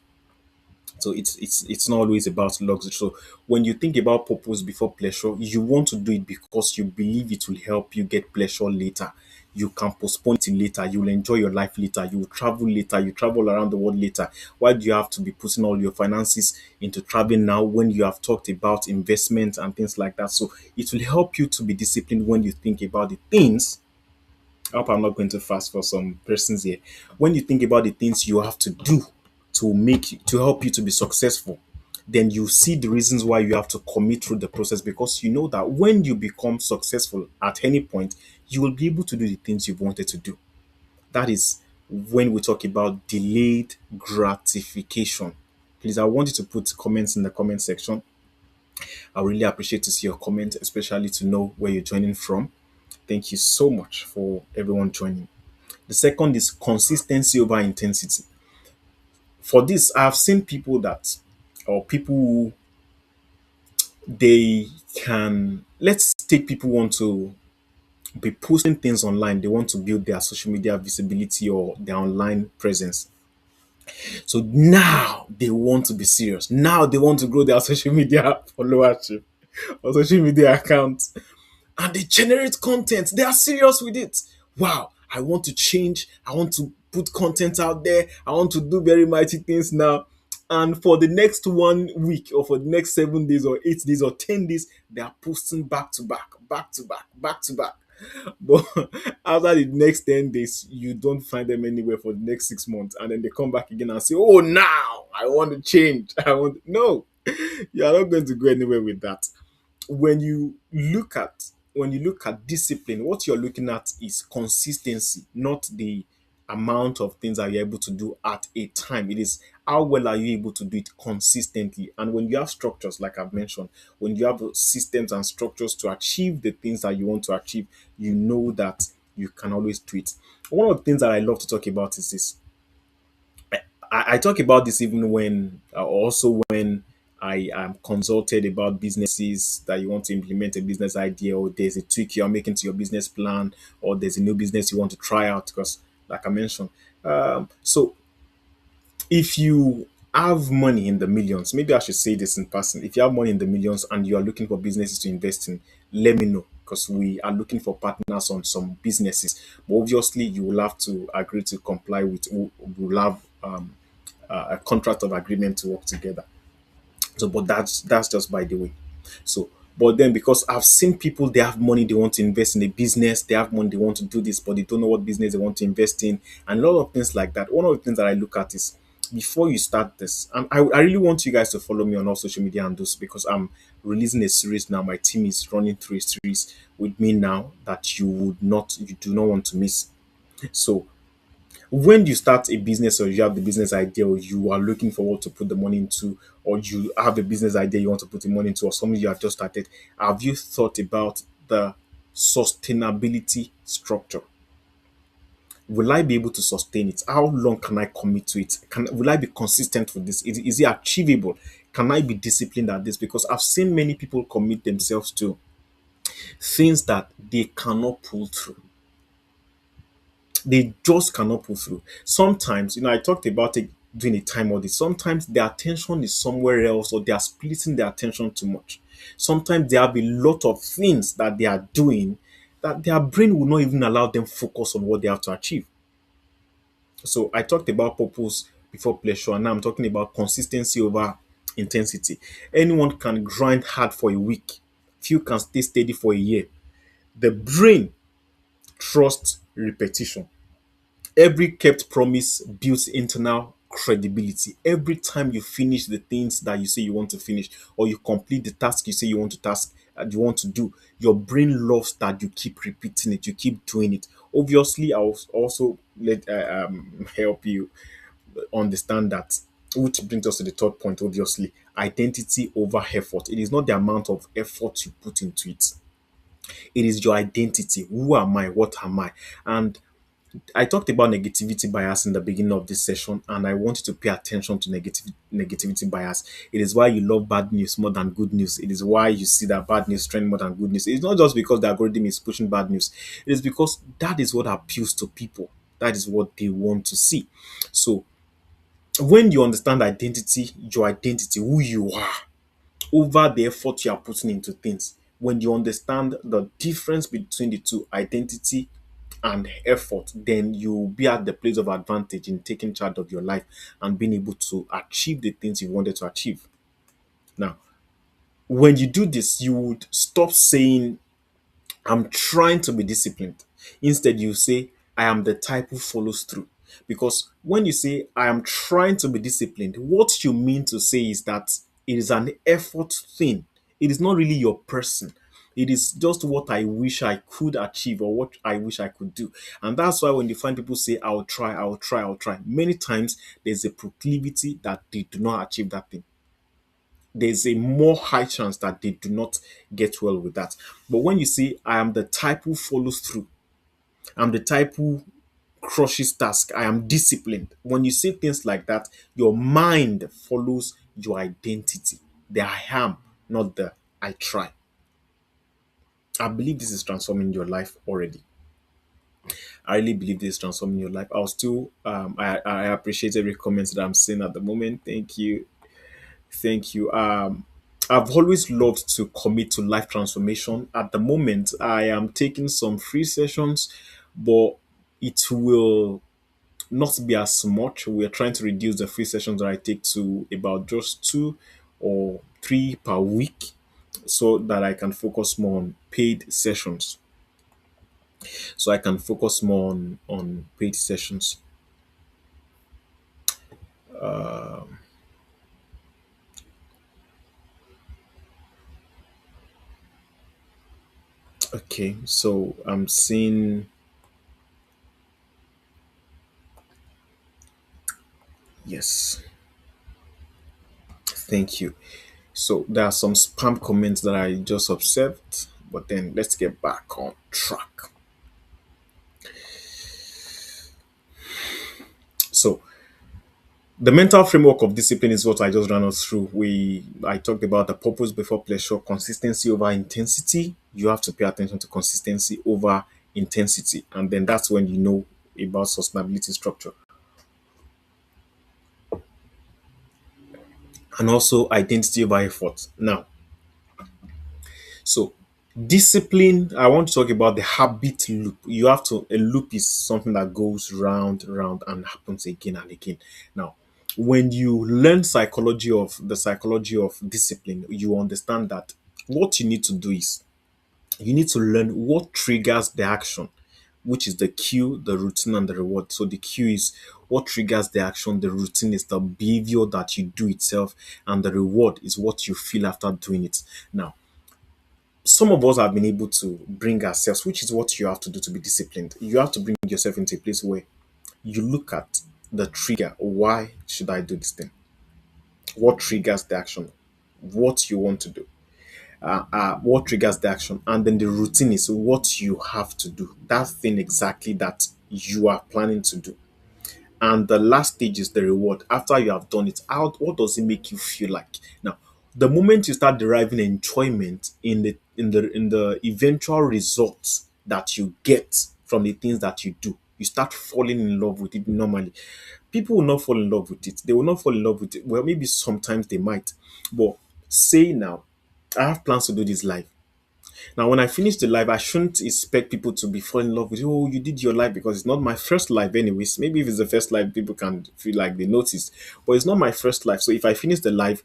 S1: So it's not always about luxury. So when you think about purpose before pleasure, you want to do it because you believe it will help you get pleasure later. you can postpone it later. You will enjoy your life later. You will travel later. You travel around the world later. Why do you have to be putting all your finances into traveling now when you have talked about investment and things like that? So it will help you to be disciplined when you think about the things. I hope I'm not going too fast for some persons here. When you think about the things you have to do to help you to be successful, then you see the reasons why you have to commit through the process, because you know that when you become successful at any point, you will be able to do the things you've wanted to do. That is when we talk about delayed gratification. Please, I want you to put comments in the comment section. I really appreciate to see your comment, especially to know where you're joining from. Thank you so much for everyone joining. The second is consistency over intensity. For this, I've seen people that, or people who they can, let's take people who want to be posting things online. They want to build their social media visibility or their online presence. So now they want to be serious. Now they want to grow their social media followership or social media accounts, and they generate content. They are serious with it. Wow, I want to change. I want to put content out there. I want to do very mighty things now. And for the next 1 week, or for the next 7 days, or 8 days, or 10 days, they are posting back to back, back to back, back to back. But after the next 10 days, you don't find them anywhere for the next 6 months. And then they come back again and say, oh, now I want to change. I want, no, you are not going to go anywhere with that. When you look at discipline, what you're looking at is consistency, not the amount of things that you're able to do at a time. It is how well are you able to do it consistently. And when you have structures, like I've mentioned, when you have systems and structures to achieve the things that you want to achieve, you know that you can always do it. One of the things that I love to talk about is this. I talk about this even when also when I am consulted about businesses that you want to implement a business idea, or there's a tweak you're making to your business plan, or there's a new business you want to try out. Because, like I mentioned, so if you have money in the millions, maybe I should say this in person. If you have money in the millions and you are looking for businesses to invest in, let me know, because we are looking for partners on some businesses. But obviously, you will have to agree to comply with. We'll have a contract of agreement to work together. So, but that's just by the way. So, but then because I've seen people, they have money, they want to invest in a business, they have money, they want to do this, but they don't know what business they want to invest in, and a lot of things like that. One of the things that I look at is before you start this, and I really want you guys to follow me on all social media handles, because I'm releasing a series now. My team is running through a series with me now that you do not want to miss. So when you start a business, or you have the business idea, or you are looking for what to put the money into, or you have a business idea you want to put the money into, or something you have just started, have you thought about the sustainability structure? Will I be able to sustain it? How long can I commit to it? Will I be consistent with this? Is it achievable? Can I be disciplined at this? Because I've seen many people commit themselves to things that they cannot pull through. They just cannot pull through. Sometimes, I talked about it doing a time audit. Sometimes their attention is somewhere else, or they are splitting their attention too much. Sometimes there have a lot of things that they are doing that their brain will not even allow them focus on what they have to achieve. So I talked about purpose before pleasure, and now I'm talking about consistency over intensity. Anyone can grind hard for a week. Few can stay steady for a year. The brain trusts repetition. Every kept promise builds internal credibility. Every time you finish the things that you say you want to finish, or you complete the task you say you want to do, your brain loves that you keep repeating it, you keep doing it. Obviously, I'll also let help you understand that, which brings us to the third point. Obviously, identity over effort. It is not the amount of effort you put into it. It is your identity. Who am I? What am I? And I talked about negativity bias in the beginning of this session, and I want you to pay attention to negativity bias. It is why you love bad news more than good news. It is why you see that bad news trend more than good news. It's not just because the algorithm is pushing bad news. It is because that is what appeals to people. That is what they want to see. So when you understand identity, your identity, who you are, over the effort you are putting into things, when you understand the difference between the two, identity and effort, then you'll be at the place of advantage in taking charge of your life and being able to achieve the things you wanted to achieve. Now, when you do this, you would stop saying, I'm trying to be disciplined. Instead, you say, I am the type who follows through. Because when you say, I am trying to be disciplined, what you mean to say is that it is an effort thing. It is not really your person. It is just what I wish I could achieve or what I wish I could do. And that's why when you find people say, I'll try, I'll try, I'll try, many times there's a proclivity that they do not achieve that thing. There's a more high chance that they do not get well with that. But when you say, I am the type who follows through, I'm the type who crushes task, I am disciplined. When you say things like that, your mind follows your identity. The I am, not the I try. I believe this is transforming your life already. I really believe this is transforming your life. I'll still, I appreciate every comment that I'm seeing at the moment. Thank you. Thank you. I've always loved to commit to life transformation. At the moment, I am taking some free sessions, but it will not be as much. We're trying to reduce the free sessions that I take to about just 2 or 3 per week so that I can focus more on paid sessions. So I can focus more on paid sessions. Okay, so I'm seeing, yes, thank you. So there are some spam comments that I just observed, but then let's get back on track. So the mental framework of discipline is what I just ran us through. I talked about the purpose before pleasure, consistency over intensity. You have to pay attention to consistency over intensity, and then that's when you know about sustainability structure. And also identity over effort. Now, so discipline, I want to talk about the habit loop. You have to, a loop is something that goes round, round, and happens again and again. Now, when you learn psychology of discipline, you understand that what you need to do is you need to learn what triggers the action, which is the cue, the routine, and the reward. So the cue is what triggers the action, the routine is the behavior that you do itself, and the reward is what you feel after doing it. Now, some of us have been able to bring ourselves, which is what you have to do to be disciplined. You have to bring yourself into a place where you look at the trigger. Why should I do this thing? What triggers the action? What you want to do? What triggers the action? And then the routine is what you have to do. That thing exactly that you are planning to do. And the last stage is the reward. After you have done it out, what does it make you feel like? Now, the moment you start deriving enjoyment in the eventual results that you get from the things that you do, you start falling in love with it normally. People will not fall in love with it. They will not fall in love with it. Well, maybe sometimes they might. But say now, I have plans to do this live. Now, when I finish the live, I shouldn't expect people to be falling in love with, oh, you did your live, because it's not my first live, anyways. Maybe if it's the first live, people can feel like they noticed, but it's not my first live. So if I finish the live,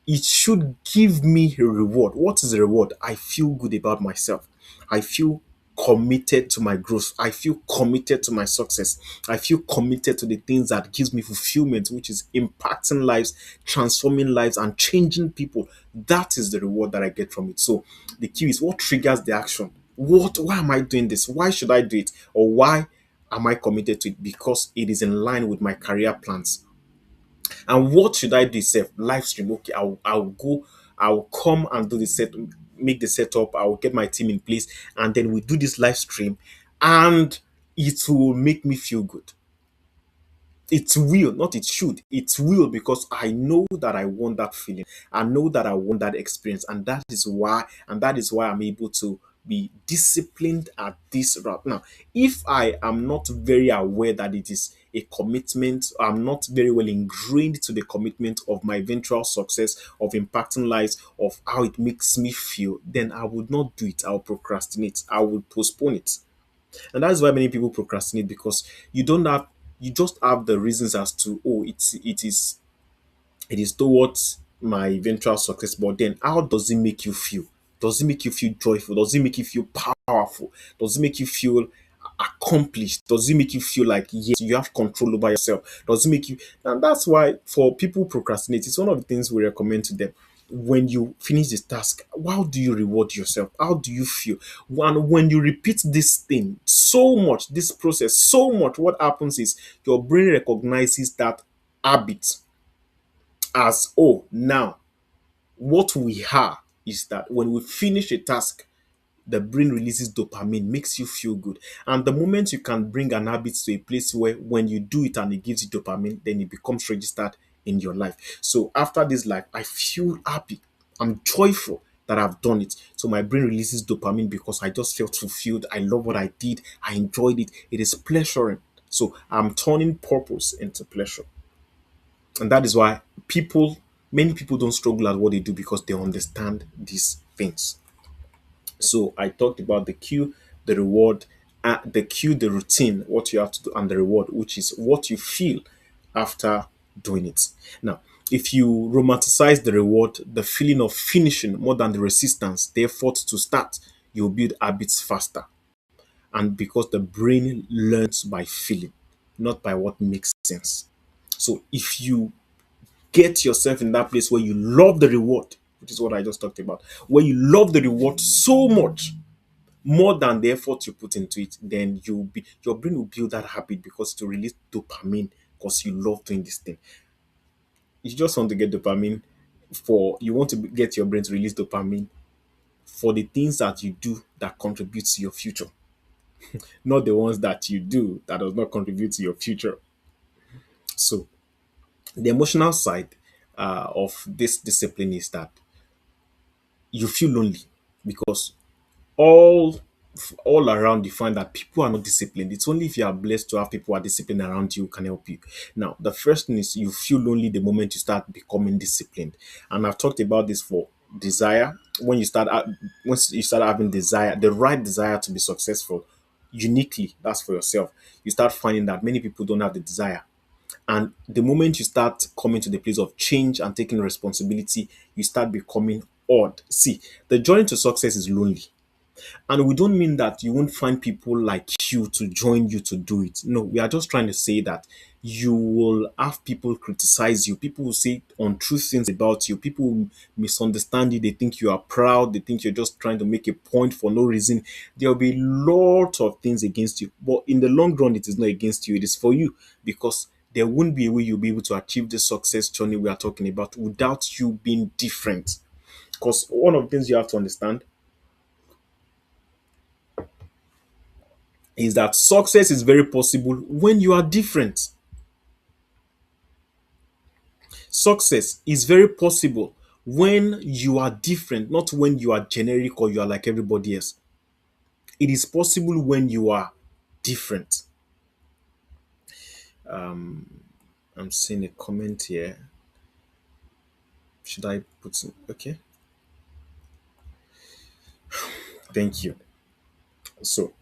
S1: it should give me a reward. What is the reward? I feel good about myself. I feel committed to my growth. I feel committed to my success. I feel committed to the things that gives me fulfillment, which is impacting lives, transforming lives, and changing people. That is the reward that I get from it. So the key is what triggers the action. Why am I doing this? Why should I do it? Or why am I committed to it? Because it is in line with my career plans. And what should I do? Self live stream. Okay, I'll go, I'll come and do the set, make the setup, I'll get my team in place, and then we do this live stream, and it will make me feel good. It will, not it should. It will, because I know that I want that feeling. I know that I want that experience. And that is why I'm able to be disciplined at this route. Now, if I am not very aware that it is a commitment, I'm not very well ingrained to the commitment of my eventual success, of impacting lives, of how it makes me feel, then I would not do it. I'll procrastinate. I would postpone it. And that's why many people procrastinate, because you don't have you just have the reasons as to, oh, it is towards my eventual success. But then, how does it make you feel? Does it make you feel joyful? Does it make you feel powerful? Does it make you feel accomplished? Does it make you feel like, yes, you have control over yourself? Does it make you? And that's why for people who procrastinate, it's one of the things we recommend to them. When you finish this task, how do you reward yourself? How do you feel? When you repeat this thing so much, this process so much, what happens is your brain recognizes that habit as, oh, now what we are is that when we finish a task, the brain releases dopamine, makes you feel good. And the moment you can bring an habit to a place where when you do it and it gives you dopamine, then it becomes registered in your life. So after this life, I feel happy. I'm joyful that I've done it. So my brain releases dopamine because I just felt fulfilled. I love what I did. I enjoyed it. It is pleasuring. So I'm turning purpose into pleasure. And that is why many people don't struggle at what they do, because they understand these things. So I talked about the cue, the reward, the cue, the routine, what you have to do, and the reward, which is what you feel after doing it. Now, if you romanticize the reward, the feeling of finishing more than the resistance, the effort to start, you'll build habits faster. And because the brain learns by feeling, not by what makes sense. So if you get yourself in that place where you love the reward, which is what I just talked about, where you love the reward so much more than the effort you put into it, then your brain will build that habit because to release dopamine, because you love doing this thing. You just want to get dopamine you want to get your brain to release dopamine for the things that you do that contribute to your future, not the ones that you do that does not contribute to your future. So the emotional side of this discipline is that you feel lonely, because all all around you find that people are not disciplined. It's only if you are blessed to have people who are disciplined around you who can help you. Now, the first thing is you feel lonely the moment you start becoming disciplined. And I've talked about this for desire. Once you start having desire, the right desire to be successful, uniquely, that's for yourself. You start finding that many people don't have the desire. And the moment you start coming to the place of change and taking responsibility, you start becoming odd. See, the journey to success is lonely. And we don't mean that you won't find people like you to join you to do it. No, we are just trying to say that you will have people criticize you. People will say untrue things about you. People will misunderstand you. They think you are proud. They think you're just trying to make a point for no reason. There will be lots of things against you. But in the long run, it is not against you. It is for you, because there won't be a way you'll be able to achieve the success journey we are talking about without you being different. Because one of the things you have to understand is that success is very possible when you are different. Success is very possible when you are different, not when you are generic or you are like everybody else. It is possible when you are different. I'm seeing a comment here. Should I put in? Okay, thank you. So,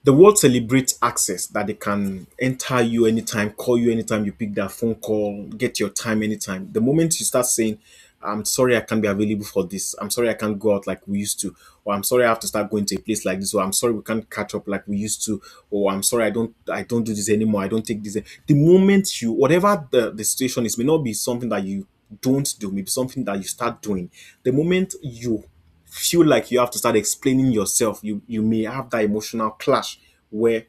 S1: the world celebrates access, that they can enter you anytime, call you anytime you pick that phone call, get your time anytime. The moment you start saying, I'm sorry I can't be available for this, I'm sorry I can't go out like we used to, or I'm sorry I have to start going to a place like this, or I'm sorry we can't catch up like we used to, or I'm sorry I don't do this anymore, I don't take this. The moment you, whatever the situation is, may not be something that you don't do, maybe something that you start doing. The moment you feel like you have to start explaining yourself, you may have that emotional clash where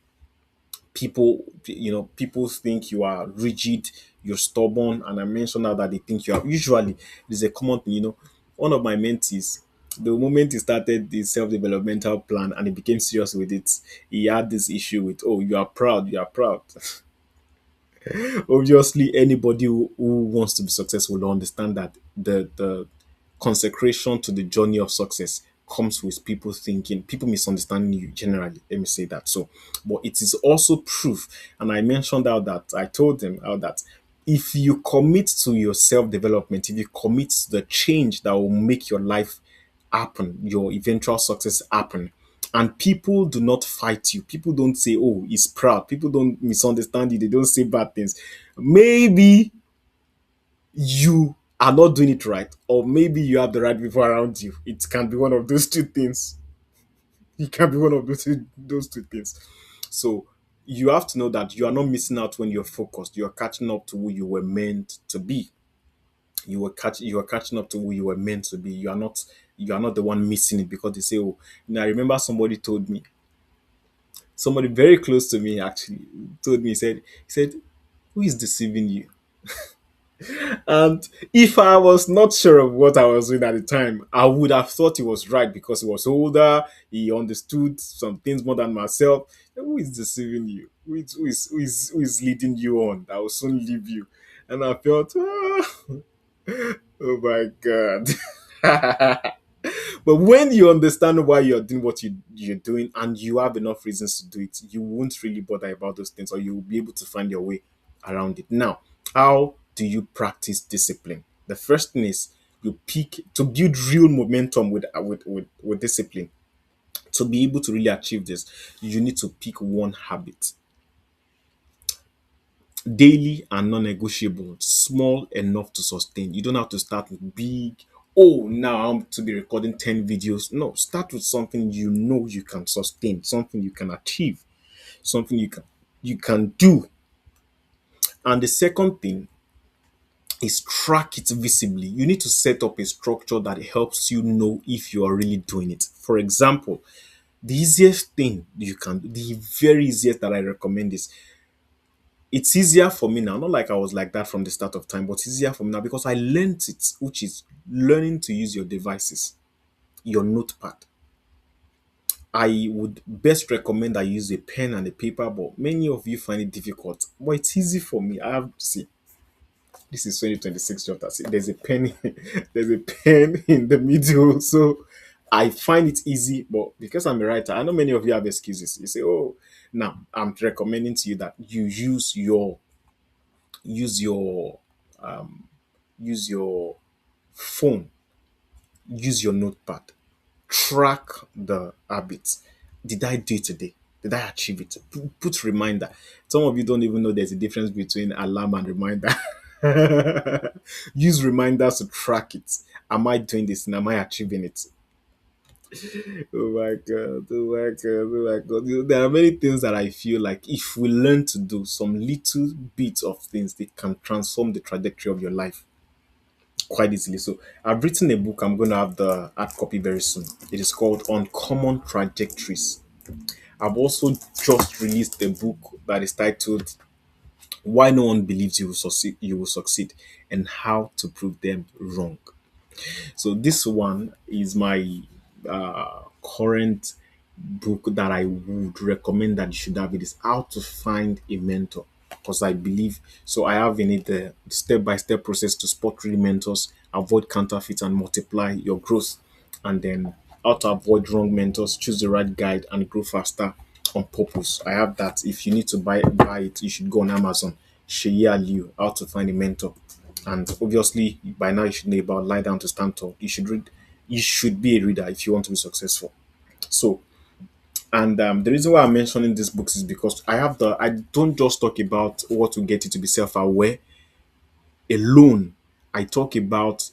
S1: people think you are rigid, you're stubborn, and I mentioned now that they think you are. Usually, there's a common thing. One of my mentees, the moment he started the self-developmental plan and he became serious with it, he had this issue with, oh, you are proud. Obviously, anybody who wants to be successful will understand that the consecration to the journey of success comes with people misunderstanding you generally. Let me say that. So, but it is also proof. And I mentioned out that I told them out that if you commit to your self development, if you commit to the change that will make your life happen, your eventual success happen, And people do not fight you. People don't say, oh, he's proud. People don't misunderstand you. They don't say bad things. Maybe you are not doing it right, or maybe you have the right people around you. It can be one of those two things. It can be one of those two things. So you have to know that you are not missing out when you're focused. You are catching up to who you were meant to be. You are catching up to who you were meant to be. You are not the one missing it because they say, oh, I remember somebody told me, somebody very close to me actually told me, he said, who is deceiving you? And if I was not sure of what I was doing at the time, I would have thought he was right because he was older, he understood some things more than myself. Who is deceiving you? Who is leading you on? I will soon leave you. And I felt, oh my God. But when you understand why you're doing what you're doing and you have enough reasons to do it, you won't really bother about those things, or you will be able to find your way around it. Now, how do you practice discipline? The first thing is you pick to build real momentum with discipline. To be able to really achieve this, you need to pick one habit, daily and non-negotiable, small enough to sustain. You don't have to start with big, oh, now I'm to be recording 10 videos. No, start with something you know you can sustain, something you can achieve, something you can do. And the second thing is track it visibly. You need to set up a structure that helps you know if you are really doing it. For example, the easiest thing you can do, the very easiest that I recommend is, it's easier for me now. Not like I was like that from the start of time, but it's easier for me now because I learned it, which is learning to use your devices, your notepad. I would best recommend I use a pen and a paper, but many of you find it difficult. But it's easy for me. I have see. This is 2026 chapter. See, there's a pen, there's a pen in the middle. So I find it easy, but because I'm a writer, I know many of you have excuses. You say, oh, now I'm recommending to you that you use your um, use your phone, use your notepad, track the habits. Did I do it today? Did I achieve it? Put reminder. Some of you don't even know there's a difference between alarm and reminder. Use reminders to track it. Am I doing this and am I achieving it? Oh my god, oh my god, oh my god. There are many things that I feel like if we learn to do some little bits of things, they can transform the trajectory of your life quite easily. So I've written a book. I'm going to have the hard copy very soon. It is called Uncommon Trajectories. I've also just released a book that is titled Why No One Believes You Will Succeed and How to Prove Them Wrong. So this one is my current book that I would recommend that you should have. It is How to Find a Mentor, because I believe so. I have in it the step-by-step process to spot real mentors, avoid counterfeits, and multiply your growth. And then how to avoid wrong mentors, choose the right guide, and grow faster on purpose. I have that. If you need to buy it, you should go on Amazon. Sheyi Liu, How to Find a Mentor. And obviously, by now you should know about Lie Down to Stand Tall. You should read. You should be a reader if you want to be successful. So, and the reason why I'm mentioning these books is because I don't just talk about what will get you to be self-aware alone. I talk about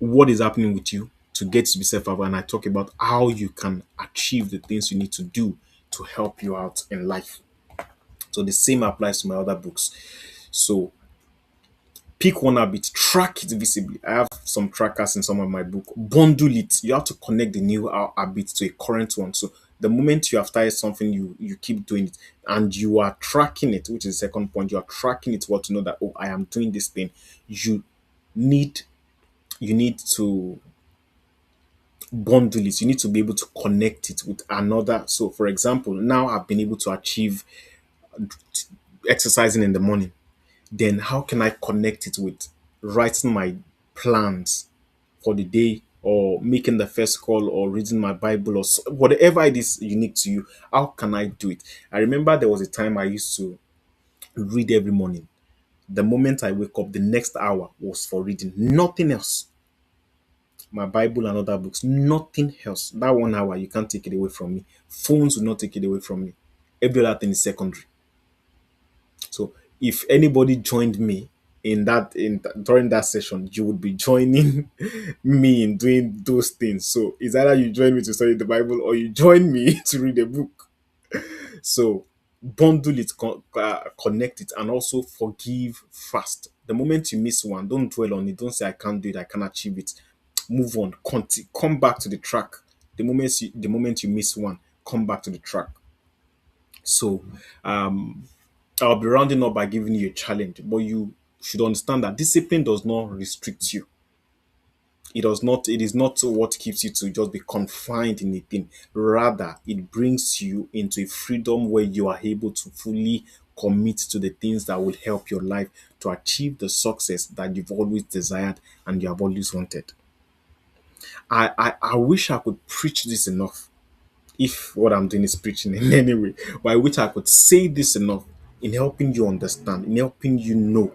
S1: what is happening with you to get to be self-aware, and I talk about how you can achieve the things you need to do to help you out in life. So the same applies to my other books. So pick one habit, track it visibly. I have some trackers in some of my book. Bundle it. You have to connect the new habit to a current one. So the moment you have started something, you keep doing it, and you are tracking it, which is the second point. You are tracking it well to know that, oh, I am doing this thing. You need you need to bundle it. You need to be able to connect it with another. So, for example, now I've been able to achieve exercising in the morning. Then how can I connect it with writing my plans for the day, or making the first call, or reading my Bible, or whatever it is unique to you? How can I do it? I remember there was a time I used to read every morning. The moment I wake up, the next hour was for reading, nothing else. my Bible and other books. Nothing else. That 1 hour, you can't take it away from me. Phones will not take it away from me. Every other thing is secondary. So if anybody joined me during that session, you would be joining me in doing those things. So it's either you join me to study the Bible or you join me to read a book. So bundle it, connect it, and also forgive fast. The moment you miss one, don't dwell on it. Don't say I can't do it, I can't achieve it. Move on. Come back to the track. The moment you miss one, come back to the track. So I'll be rounding up by giving you a challenge, but you should understand that discipline does not restrict you. It is not what keeps you to just be confined in a thing. Rather, it brings you into a freedom where you are able to fully commit to the things that will help your life to achieve the success that you've always desired and you have always wanted. I wish I could preach this enough, if what I'm doing is preaching in any way, but I wish I could say this enough in helping you understand, in helping you know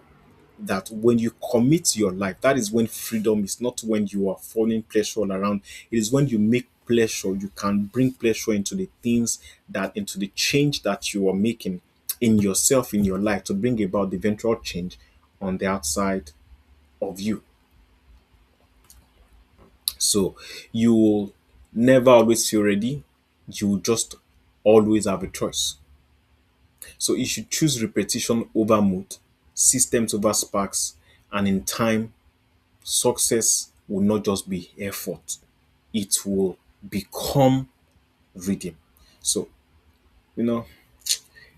S1: that when you commit your life, that is when freedom is not when you are falling pleasure all around. It is when you make pleasure, you can bring pleasure into the things into the change that you are making in yourself, in your life, to bring about the eventual change on the outside of you. So you will never always feel ready. You will just always have a choice. So you should choose repetition over mood, systems over sparks, and in time, success will not just be effort, it will become rhythm. So, you know,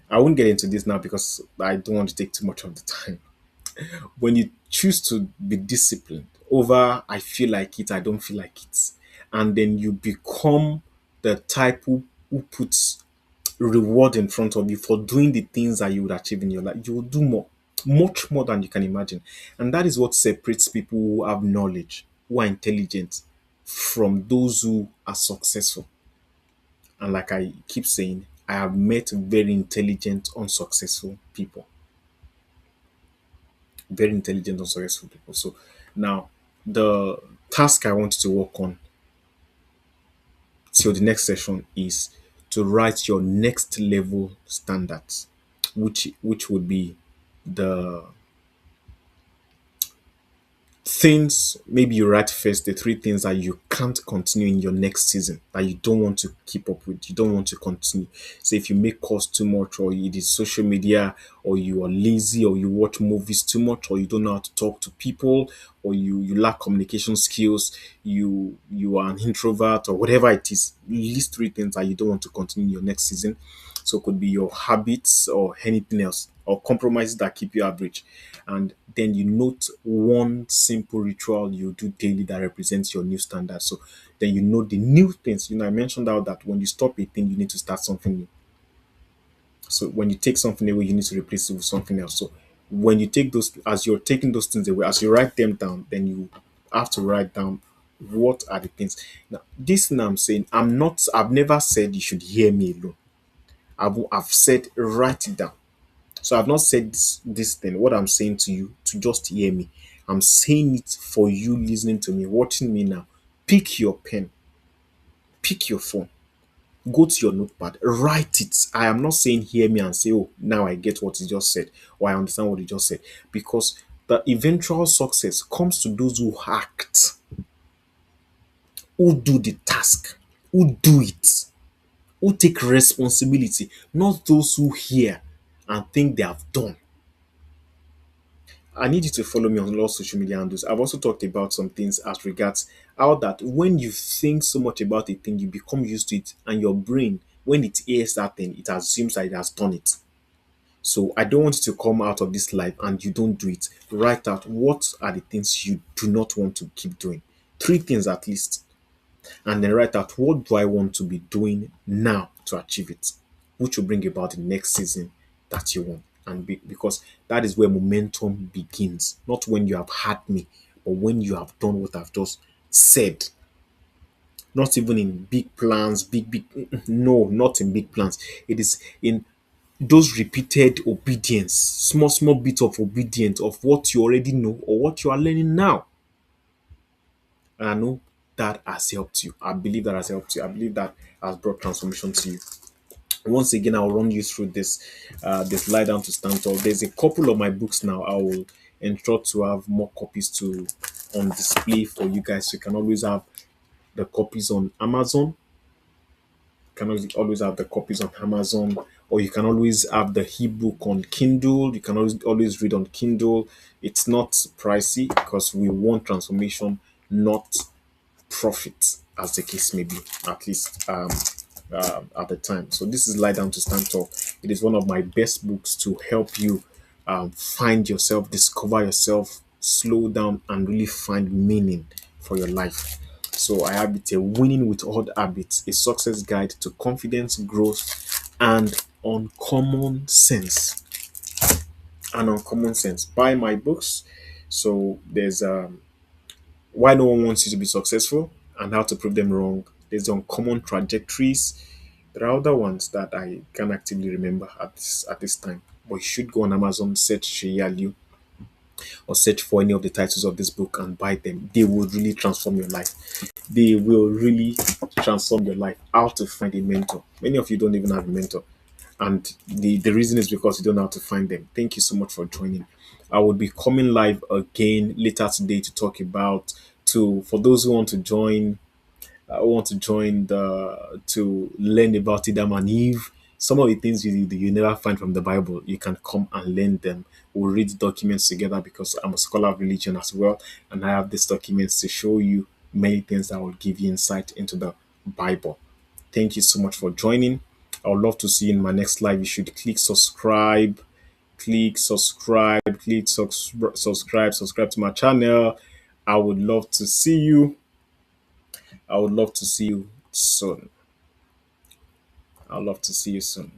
S1: I won't get into this now because I don't want to take too much of the time. When you choose to be disciplined over I feel like it, I don't feel like it, and then you become the type who puts reward in front of you for doing the things that you would achieve in your life, you will do more, much more than you can imagine. And that is what separates people who have knowledge, who are intelligent, from those who are successful. And like I keep saying, I have met very intelligent, unsuccessful people. Very intelligent, unsuccessful people. So now, the task I want you to work on till the next session is to write your next level standards, which would be the things. Maybe you write first the three things that you can't continue in your next season, that you don't want to keep up with, you don't want to continue. Say if you make calls too much, or it is social media, or you are lazy, or you watch movies too much, or you don't know how to talk to people, or you lack communication skills, you are an introvert, or whatever it is. List three things that you don't want to continue in your next season. So it could be your habits or anything else, or compromises that keep you average. And then you note one simple ritual you do daily that represents your new standard. So then you know the new things. I mentioned out that when you stop a thing, you need to start something new. So when you take something away, you need to replace it with something else. So when you take those, as you're taking those things away, as you write them down, then you have to write down what are the things. Now, this thing I'm saying, I've never said you should hear me alone. I've said write it down. So I've not said this thing, what I'm saying to you, to just hear me. I'm saying it for you listening to me, watching me now. Pick your pen, pick your phone, go to your notepad, write it. I am not saying hear me and say, oh, now I get what he just said, or I understand what he just said. Because the eventual success comes to those who act, who do the task, who do it, who take responsibility, not those who hear and think they have done. I need you to follow me on all social media handles. I've also talked about some things as regards how that when you think so much about a thing, you become used to it, and your brain, when it hears that thing, it assumes that it has done it. So I don't want you to come out of this life and you don't do it. Write out what are the things you do not want to keep doing. Three things at least. And then write out what do I want to be doing now to achieve it, which will bring about the next season that you want. And because that is where momentum begins, not when you have had me, but when you have done what I've just said. Not even in big plans, no, not in big plans. It is in those repeated obedience, small bits of obedience of what you already know or what you are learning now. And I know that has helped you. I believe that has helped you. I believe that has brought transformation to you. Once again, I'll run you through this lie down to stand tall. There's a couple of my books now. I will ensure to have more copies to on display for you guys. You can always have the copies on Amazon. You can always have the copies on Amazon, or you can always have the ebook on Kindle. You can always read on Kindle. It's not pricey because we want transformation, not profit, as the case may be, at least at the time. So this is Lie Down to Stand Tall. It is one of my best books to help you find yourself, discover yourself, slow down, and really find meaning for your life. So I have it, a winning with odd habits, a success guide to confidence, growth, and uncommon sense. And uncommon sense. Buy my books. So there's why no one wants you to be successful and how to prove them wrong. There's uncommon trajectories. There are other ones that I can't actively remember at this time. But you should go on Amazon, search Sheyalu, or search for any of the titles of this book and buy them. They will really transform your life. They will really transform your life. How to find a mentor. Many of you don't even have a mentor. And the reason is because you don't know how to find them. Thank you so much for joining. I will be coming live again later today to talk about to for those who want to join. I want to join the to learn about Adam and Eve. Some of the things you never find from the Bible, you can come and learn them. We'll read documents together because I'm a scholar of religion as well, and I have these documents to show you many things that will give you insight into the Bible. Thank you so much for joining. I would love to see you in my next live. You should subscribe to my channel. I would love to see you. I would love to see you soon. I'd love to see you soon.